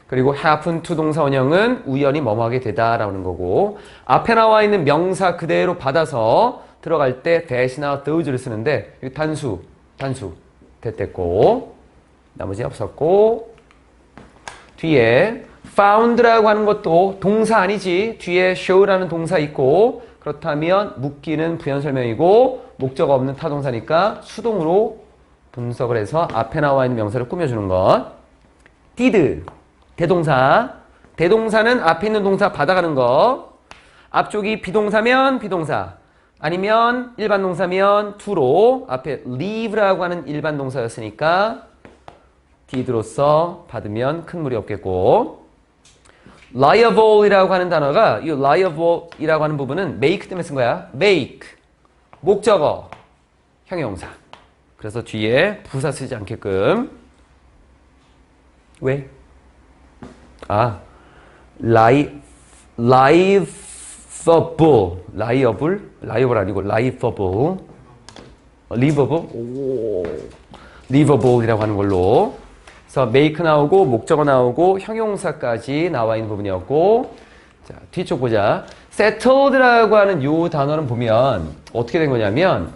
그리고 happen to 동사 원형은 우연히 뭐뭐하게 되다라는 거고, 앞에 나와 있는 명사 그대로 받아서 들어갈 때 that이나 those를 쓰는데 여기 단수 됐고 나머지 없었고, 뒤에 found라고 하는 것도 동사 아니지. 뒤에 show라는 동사 있고, 그렇다면 묶이는 부연 설명이고 목적 없는 타동사니까 수동으로 분석을 해서 앞에 나와 있는 명사를 꾸며주는 것. did 대동사. 대동사는 앞에 있는 동사 받아가는 거. 앞쪽이 비동사면 비동사, 아니면 일반 동사면 to로 앞에 leave라고 하는 일반 동사였으니까 did로서 받으면 큰 무리 없겠고, liable이라고 하는 단어가, 이 liable이라고 하는 부분은 make 때문에 쓴 거야. make 목적어 형용사. 그래서 뒤에 부사 쓰지 않게끔. 왜? liable 아니고 liveable이라고 하는 걸로. 그래서 make 나오고 목적어 나오고 형용사까지 나와 있는 부분이었고, 자 뒤쪽 보자. settled라고 하는 요 단어는 보면 어떻게 된 거냐면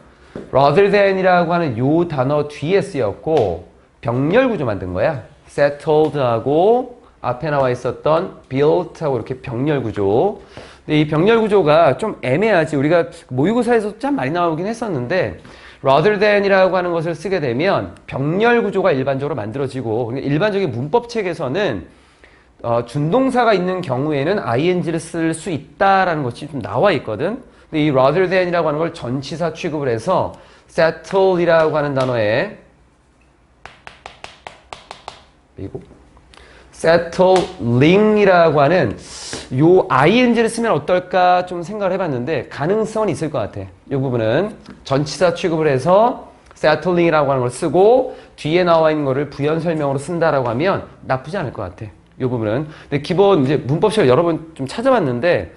rather than이라고 하는 요 단어 뒤에 쓰였고 병렬 구조 만든 거야. settled하고 앞에 나와 있었던 built하고 이렇게 병렬 구조. 근데 이 병렬 구조가 좀 애매하지. 우리가 모의고사에서 참 많이 나오긴 했었는데 rather than이라고 하는 것을 쓰게 되면 병렬 구조가 일반적으로 만들어지고, 일반적인 문법 책에서는 준동사가 있는 경우에는 ing를 쓸 수 있다라는 것이 좀 나와 있거든. 근데 이 rather than이라고 하는 걸 전치사 취급을 해서 settle이라고 하는 단어에 그리고 settling이라고 하는 요 ing를 쓰면 어떨까 좀 생각을 해봤는데 가능성은 있을 것 같아. 이 부분은 전치사 취급을 해서 settling이라고 하는 걸 쓰고 뒤에 나와 있는 거를 부연 설명으로 쓴다라고 하면 나쁘지 않을 것 같아. 이 부분은. 근데 기본 이제 문법식을 여러 번 좀 찾아봤는데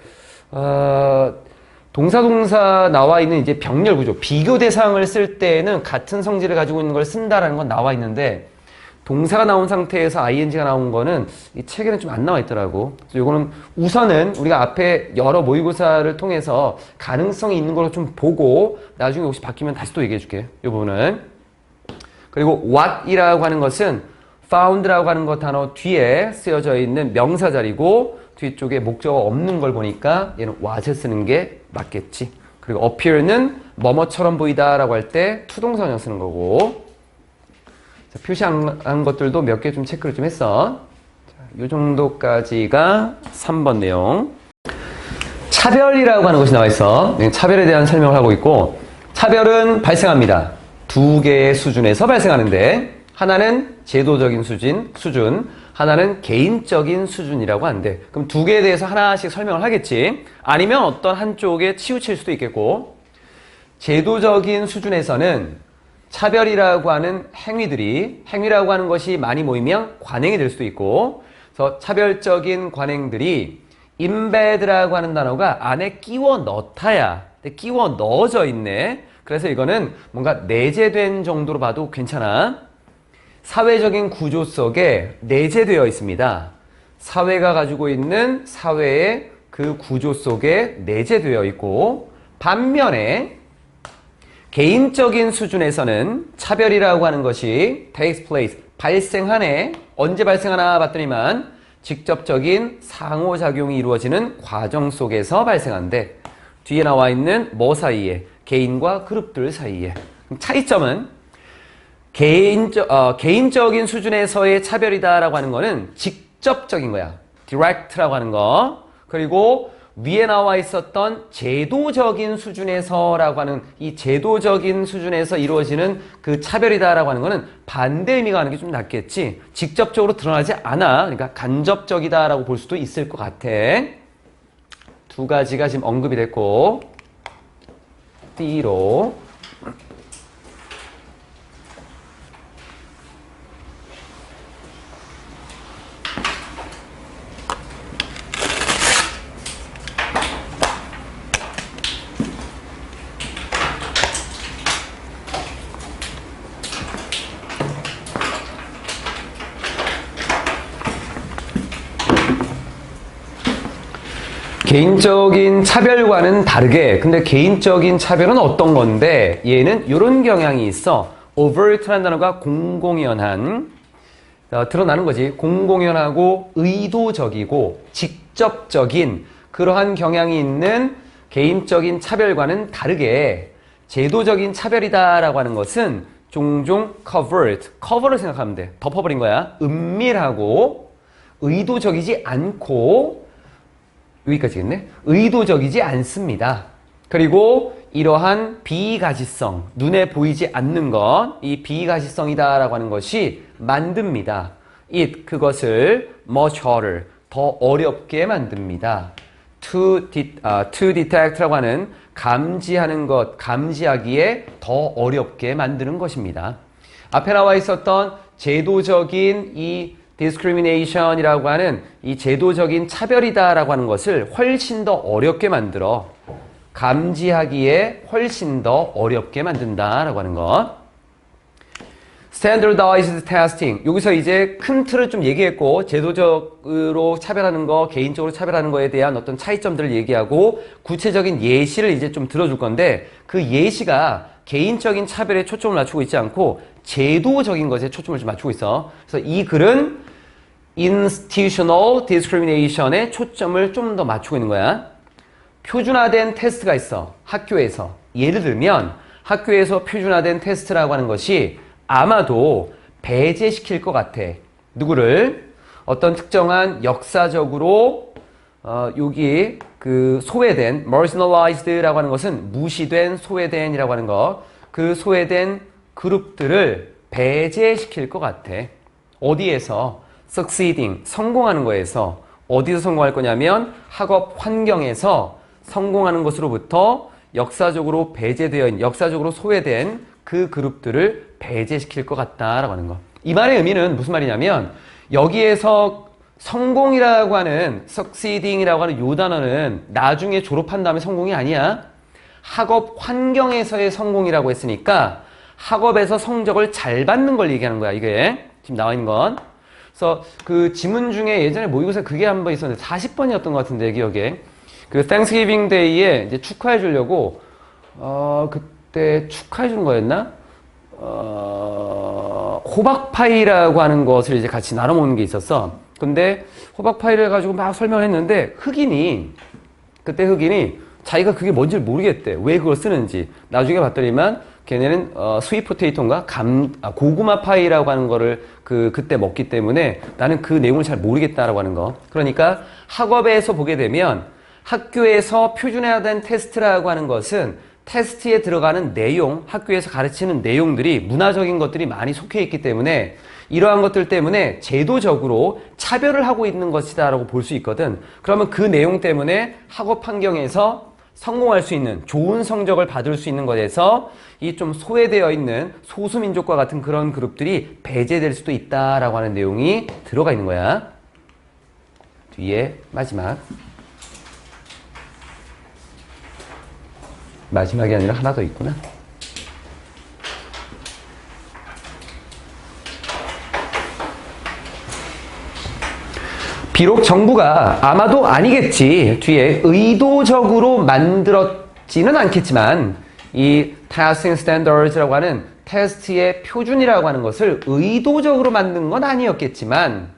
동사 나와 있는 이제 병렬 구조, 비교 대상을 쓸 때에는 같은 성질을 가지고 있는 걸 쓴다라는 건 나와 있는데 동사가 나온 상태에서 ing가 나온 거는 이 책에는 좀 안 나와 있더라고. 그래서 이거는 우선은 우리가 앞에 여러 모의고사를 통해서 가능성이 있는 걸로 좀 보고 나중에 혹시 바뀌면 다시 또 얘기해 줄게. 이 부분은. 그리고 what이라고 하는 것은 found라고 하는 것 단어 뒤에 쓰여져 있는 명사 자리고 뒤쪽에 목적어 없는 걸 보니까 얘는 what을 쓰는 게 맞겠지. 그리고 appear는 뭐뭐처럼 보이다라고 할 때 투동사형 쓰는 거고. 표시한 것들도 몇 개 좀 체크를 좀 했어. 이 정도까지가 3번 내용. 차별이라고 하는 것이 나와 있어. 차별에 대한 설명을 하고 있고, 차별은 발생합니다. 두 개의 수준에서 발생하는데 하나는 제도적인 수준, 하나는 개인적인 수준이라고 하는데, 그럼 두 개에 대해서 하나씩 설명을 하겠지. 아니면 어떤 한쪽에 치우칠 수도 있겠고, 제도적인 수준에서는 차별이라고 하는 행위라고 하는 것이 많이 모이면 관행이 될 수도 있고, 그래서 차별적인 관행들이 embed라고 하는 단어가 안에 끼워 넣다야. 끼워 넣어져 있네. 그래서 이거는 뭔가 내재된 정도로 봐도 괜찮아. 사회적인 구조 속에 내재되어 있습니다. 사회가 가지고 있는 사회의 그 구조 속에 내재되어 있고, 반면에 개인적인 수준에서는 차별이라고 하는 것이 takes place, 발생하네. 언제 발생하나 봤더니만 직접적인 상호작용이 이루어지는 과정 속에서 발생한대. 뒤에 나와 있는 뭐 사이에? 개인과 그룹들 사이에. 차이점은 개인적인 수준에서의 차별이다라고 하는 거는 직접적인 거야. direct라고 하는 거. 그리고 위에 나와 있었던 제도적인 수준에서라고 하는 이 제도적인 수준에서 이루어지는 그 차별이다라고 하는 거는 반대 의미가 하는 게 좀 낫겠지. 직접적으로 드러나지 않아. 그러니까 간접적이다라고 볼 수도 있을 것 같아. 두 가지가 지금 언급이 됐고, D로. 개인적인 차별과는 다르게, 근데 개인적인 차별은 어떤 건데, 얘는 이런 경향이 있어. overt라는 단어가 공공연한, 드러나는 거지. 공공연하고 의도적이고 직접적인 그러한 경향이 있는 개인적인 차별과는 다르게 제도적인 차별이다라고 하는 것은 종종 cover를 생각하면 돼. 덮어버린 거야. 은밀하고 의도적이지 않고, 여기까지겠네. 의도적이지 않습니다. 그리고 이러한 비가시성, 눈에 보이지 않는 것, 이 비가시성이다라고 하는 것이 만듭니다. 그것을 much harder, 더 어렵게 만듭니다. to detect라고 하는 감지하는 것, 감지하기에 더 어렵게 만드는 것입니다. 앞에 나와 있었던 제도적인 이 discrimination이라고 하는 이 제도적인 차별이다라고 하는 것을 훨씬 더 어렵게 만들어. 감지하기에 훨씬 더 어렵게 만든다라고 하는 것. standardized testing. 여기서 이제 큰 틀을 좀 얘기했고, 제도적으로 차별하는 거, 개인적으로 차별하는 거에 대한 어떤 차이점들을 얘기하고, 구체적인 예시를 이제 좀 들어줄 건데, 그 예시가 개인적인 차별에 초점을 맞추고 있지 않고 제도적인 것에 초점을 좀 맞추고 있어. 그래서 이 글은 institutional discrimination에 초점을 좀 더 맞추고 있는 거야. 표준화된 테스트가 있어. 학교에서. 예를 들면 학교에서 표준화된 테스트라고 하는 것이 아마도 배제시킬 것 같아. 누구를? 어떤 특정한 역사적으로 여기 그 소외된, marginalized라고 하는 것은 무시된, 소외된이라고 하는 것. 그 소외된 그룹들을 배제시킬 것 같아. 어디에서? succeeding, 성공하는 거에서. 어디서 성공할 거냐면 학업 환경에서 성공하는 것으로부터 역사적으로 배제되어 있는, 역사적으로 소외된 그 그룹들을 배제시킬 것 같다라고 하는 거. 이 말의 의미는 무슨 말이냐면 여기에서 성공이라고 하는 succeeding이라고 하는 요 단어는 나중에 졸업한 다음에 성공이 아니야. 학업 환경에서의 성공이라고 했으니까 학업에서 성적을 잘 받는 걸 얘기하는 거야. 이게 지금 나와 있는 건. 그래서 그 지문 중에 예전에 모의고사 그게 한 번 있었는데 40번이었던 것 같은데 기억에 그 Thanksgiving Day에 이제 축하해 주려고 그때 축하해 주는 거였나? 호박파이라고 하는 것을 이제 같이 나눠 먹는 게 있었어. 근데 호박파이를 가지고 막 설명을 했는데 그때 흑인이 자기가 그게 뭔지 모르겠대. 왜 그걸 쓰는지. 나중에 봤더니만 걔네는 스윗 포테이토인가 고구마 파이라고 하는 거를 그때 먹기 때문에 나는 그 내용을 잘 모르겠다라고 하는 거. 그러니까 학업에서 보게 되면 학교에서 표준화된 테스트라고 하는 것은 테스트에 들어가는 내용, 학교에서 가르치는 내용들이 문화적인 것들이 많이 속해 있기 때문에 이러한 것들 때문에 제도적으로 차별을 하고 있는 것이다 라고 볼 수 있거든. 그러면 그 내용 때문에 학업 환경에서 성공할 수 있는 좋은 성적을 받을 수 있는 것에서 이 좀 소외되어 있는 소수민족과 같은 그런 그룹들이 배제될 수도 있다라고 하는 내용이 들어가 있는 거야. 뒤에 마지막이 아니라 하나 더 있구나. 비록 정부가 아마도 아니겠지. 뒤에 의도적으로 만들었지는 않겠지만 이 Testing Standards라고 하는 테스트의 표준이라고 하는 것을 의도적으로 만든 건 아니었겠지만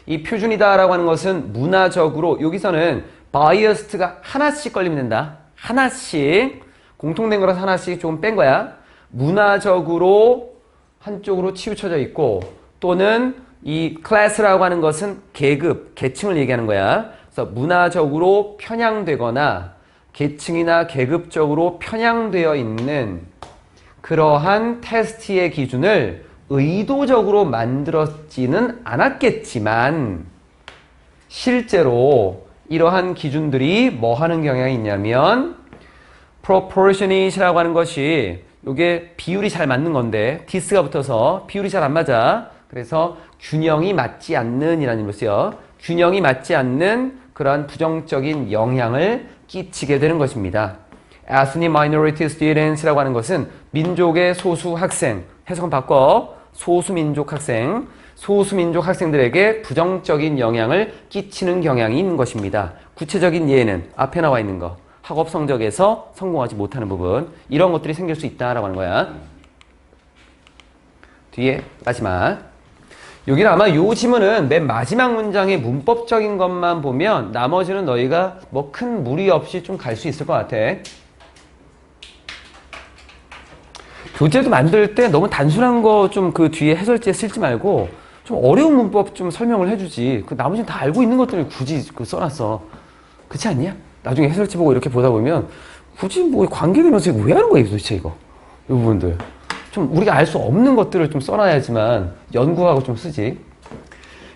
이 표준이다라고 하는 것은 문화적으로 여기서는 biased가 하나씩 걸리면 된다. 하나씩 공통된 거라서 하나씩 조금 뺀 거야. 문화적으로 한쪽으로 치우쳐져 있고 또는 이 클래스라고 하는 것은 계급, 계층을 얘기하는 거야. 그래서 문화적으로 편향되거나 계층이나 계급적으로 편향되어 있는 그러한 테스트의 기준을 의도적으로 만들었지는 않았겠지만 실제로 이러한 기준들이 뭐 하는 경향이 있냐면 proportionate라고 하는 것이 이게 비율이 잘 맞는 건데 this가 붙어서 비율이 잘 안 맞아. 그래서 균형이 맞지 않는 이라는 의미로 쓰여. 균형이 맞지 않는 그러한 부정적인 영향을 끼치게 되는 것입니다. Ethnic minority students라고 하는 것은 민족의 소수 학생, 해석은 바꿔 소수민족 학생, 소수민족 학생들에게 부정적인 영향을 끼치는 경향이 있는 것입니다. 구체적인 예는 앞에 나와 있는 거, 학업 성적에서 성공하지 못하는 부분, 이런 것들이 생길 수 있다라고 하는 거야. 뒤에 마지막. 여기는 아마 요 지문은 맨 마지막 문장의 문법적인 것만 보면 나머지는 너희가 뭐 큰 무리 없이 좀 갈 수 있을 것 같아. 교재도 만들 때 너무 단순한 거 좀 그 뒤에 해설지에 쓸지 말고 좀 어려운 문법 좀 설명을 해주지. 그 나머지는 다 알고 있는 것들을 굳이 그 써놨어. 그렇지 않냐? 나중에 해설지 보고 이렇게 보다 보면 굳이 뭐 관계되면서 왜 하는 거야 도대체 이거. 이 부분들. 좀 우리가 알 수 없는 것들을 좀 써놔야지만 연구하고 좀 쓰지.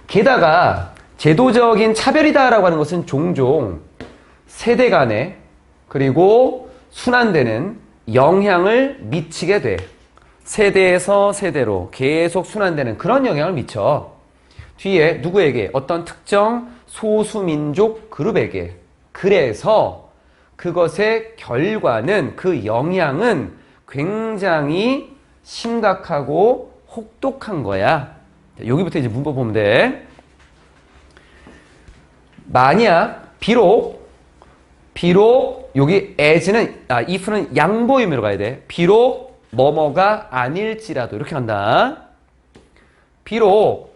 게다가 제도적인 차별이다라고 하는 것은 종종 세대 간에 그리고 순환되는 영향을 미치게 돼. 세대에서 세대로 계속 순환되는 그런 영향을 미쳐. 뒤에 누구에게? 어떤 특정 소수민족 그룹에게. 그래서 그것의 결과는 그 영향은 굉장히 심각하고 혹독한 거야. 여기부터 이제 문법 보면 돼. 만약 비록 여기 as는 if는 양보 의미로 가야 돼. 비록 뭐뭐가 아닐지라도 이렇게 간다. 비록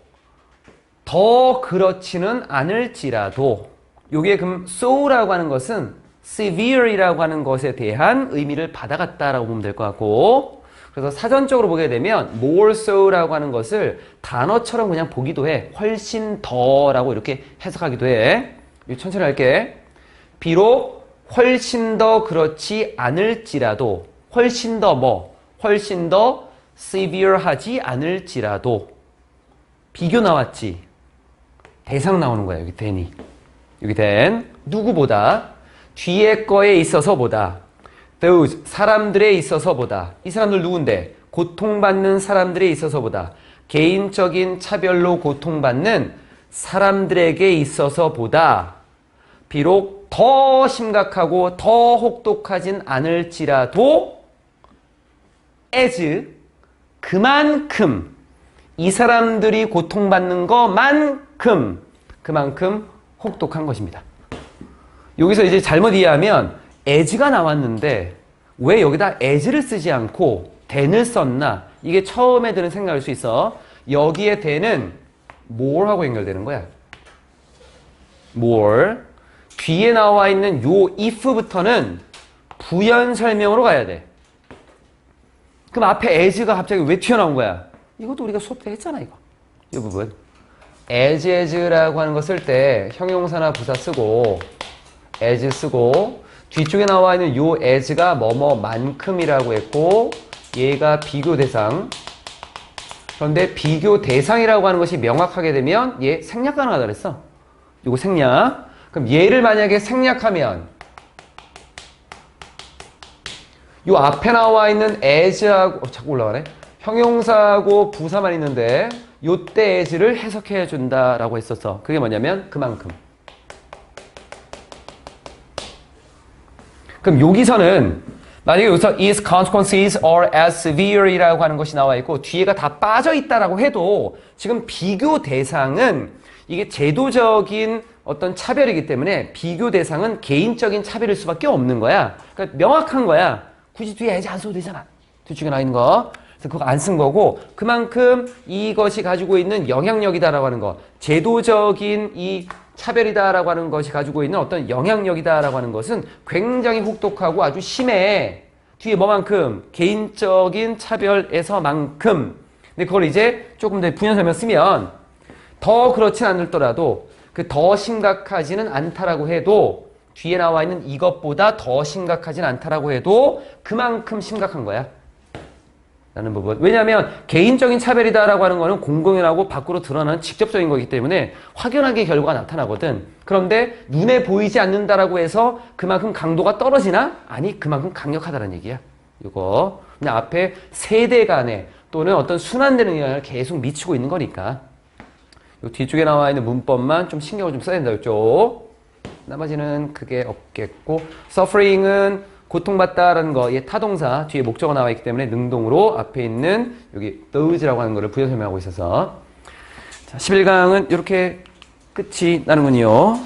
더 그렇지는 않을지라도 요게 그럼 so라고 하는 것은 severe이라고 하는 것에 대한 의미를 받아갔다라고 보면 될 것 같고 그래서 사전적으로 보게 되면 more so라고 하는 것을 단어처럼 그냥 보기도 해. 훨씬 더라고 이렇게 해석하기도 해. 천천히 할게. 비록 훨씬 더 그렇지 않을지라도 훨씬 더 뭐? 훨씬 더 severe하지 않을지라도 비교 나왔지. 대상 나오는 거야. 여기 than이. 여기 than 누구보다 뒤에 거에 있어서보다 those 사람들에 있어서보다 이 사람들 누군데? 고통받는 사람들에 있어서보다 개인적인 차별로 고통받는 사람들에게 있어서보다 비록 더 심각하고 더 혹독하진 않을지라도 as 그만큼 이 사람들이 고통받는 것만큼 그만큼 혹독한 것입니다. 여기서 이제 잘못 이해하면 as가 나왔는데 왜 여기다 as를 쓰지 않고 than을 썼나? 이게 처음에 드는 생각일 수 있어. 여기에 than은 more하고 연결되는 거야. more. 뒤에 나와 있는 요 if부터는 부연 설명으로 가야 돼. 그럼 앞에 as가 갑자기 왜 튀어나온 거야? 이것도 우리가 수업 때 했잖아, 이거. 이 부분. as라고 하는 거 쓸 때 형용사나 부사 쓰고 as 쓰고 뒤쪽에 나와 있는 요 as가 뭐뭐만큼이라고 했고 얘가 비교 대상. 그런데 비교 대상이라고 하는 것이 명확하게 되면 얘 생략 가능하다 그랬어. 요거 생략. 그럼 얘를 만약에 생략하면 요 앞에 나와 있는 as하고 자꾸 올라가네. 형용사하고 부사만 있는데 요때 as를 해석해 준다라고 했었어. 그게 뭐냐면 그만큼. 그럼 여기서는 만약에 여기서 its consequences are as severe이라고 하는 것이 나와 있고 뒤에가 다 빠져 있다라고 해도 지금 비교 대상은 이게 제도적인 어떤 차별이기 때문에 비교 대상은 개인적인 차별일 수밖에 없는 거야. 그러니까 명확한 거야. 굳이 뒤에 as 안 써도 되잖아. 둘 중에 나와 있는 거. 그래서 그거 안 쓴 거고 그만큼 이것이 가지고 있는 영향력이다라고 하는 거. 제도적인 이 차별이다라고 하는 것이 가지고 있는 어떤 영향력이다라고 하는 것은 굉장히 혹독하고 아주 심해. 뒤에 뭐만큼? 개인적인 차별에서만큼. 근데 그걸 이제 조금 더 부연 설명 쓰면 더 그렇진 않더라도 그 더 심각하지는 않다라고 해도 뒤에 나와 있는 이것보다 더 심각하진 않다라고 해도 그만큼 심각한 거야. 라는 부분. 왜냐하면 개인적인 차별이다라고 하는 거는 공공연하고 밖으로 드러나는 직접적인 거기 때문에 확연하게 결과가 나타나거든. 그런데 눈에 보이지 않는다라고 해서 그만큼 강도가 떨어지나? 아니, 그만큼 강력하다는 얘기야. 이거 그냥 앞에 세대 간에 또는 어떤 순환되는 영향을 계속 미치고 있는 거니까. 요 뒤쪽에 나와 있는 문법만 좀 신경을 좀 써야 된다. 이쪽. 나머지는 크게 없겠고 suffering은 고통받다라는 거, 얘 타동사 뒤에 목적어 나와 있기 때문에 능동으로 앞에 있는 여기 those라고 하는 거를 부연 설명하고 있어서 자, 11강은 이렇게 끝이 나는군요.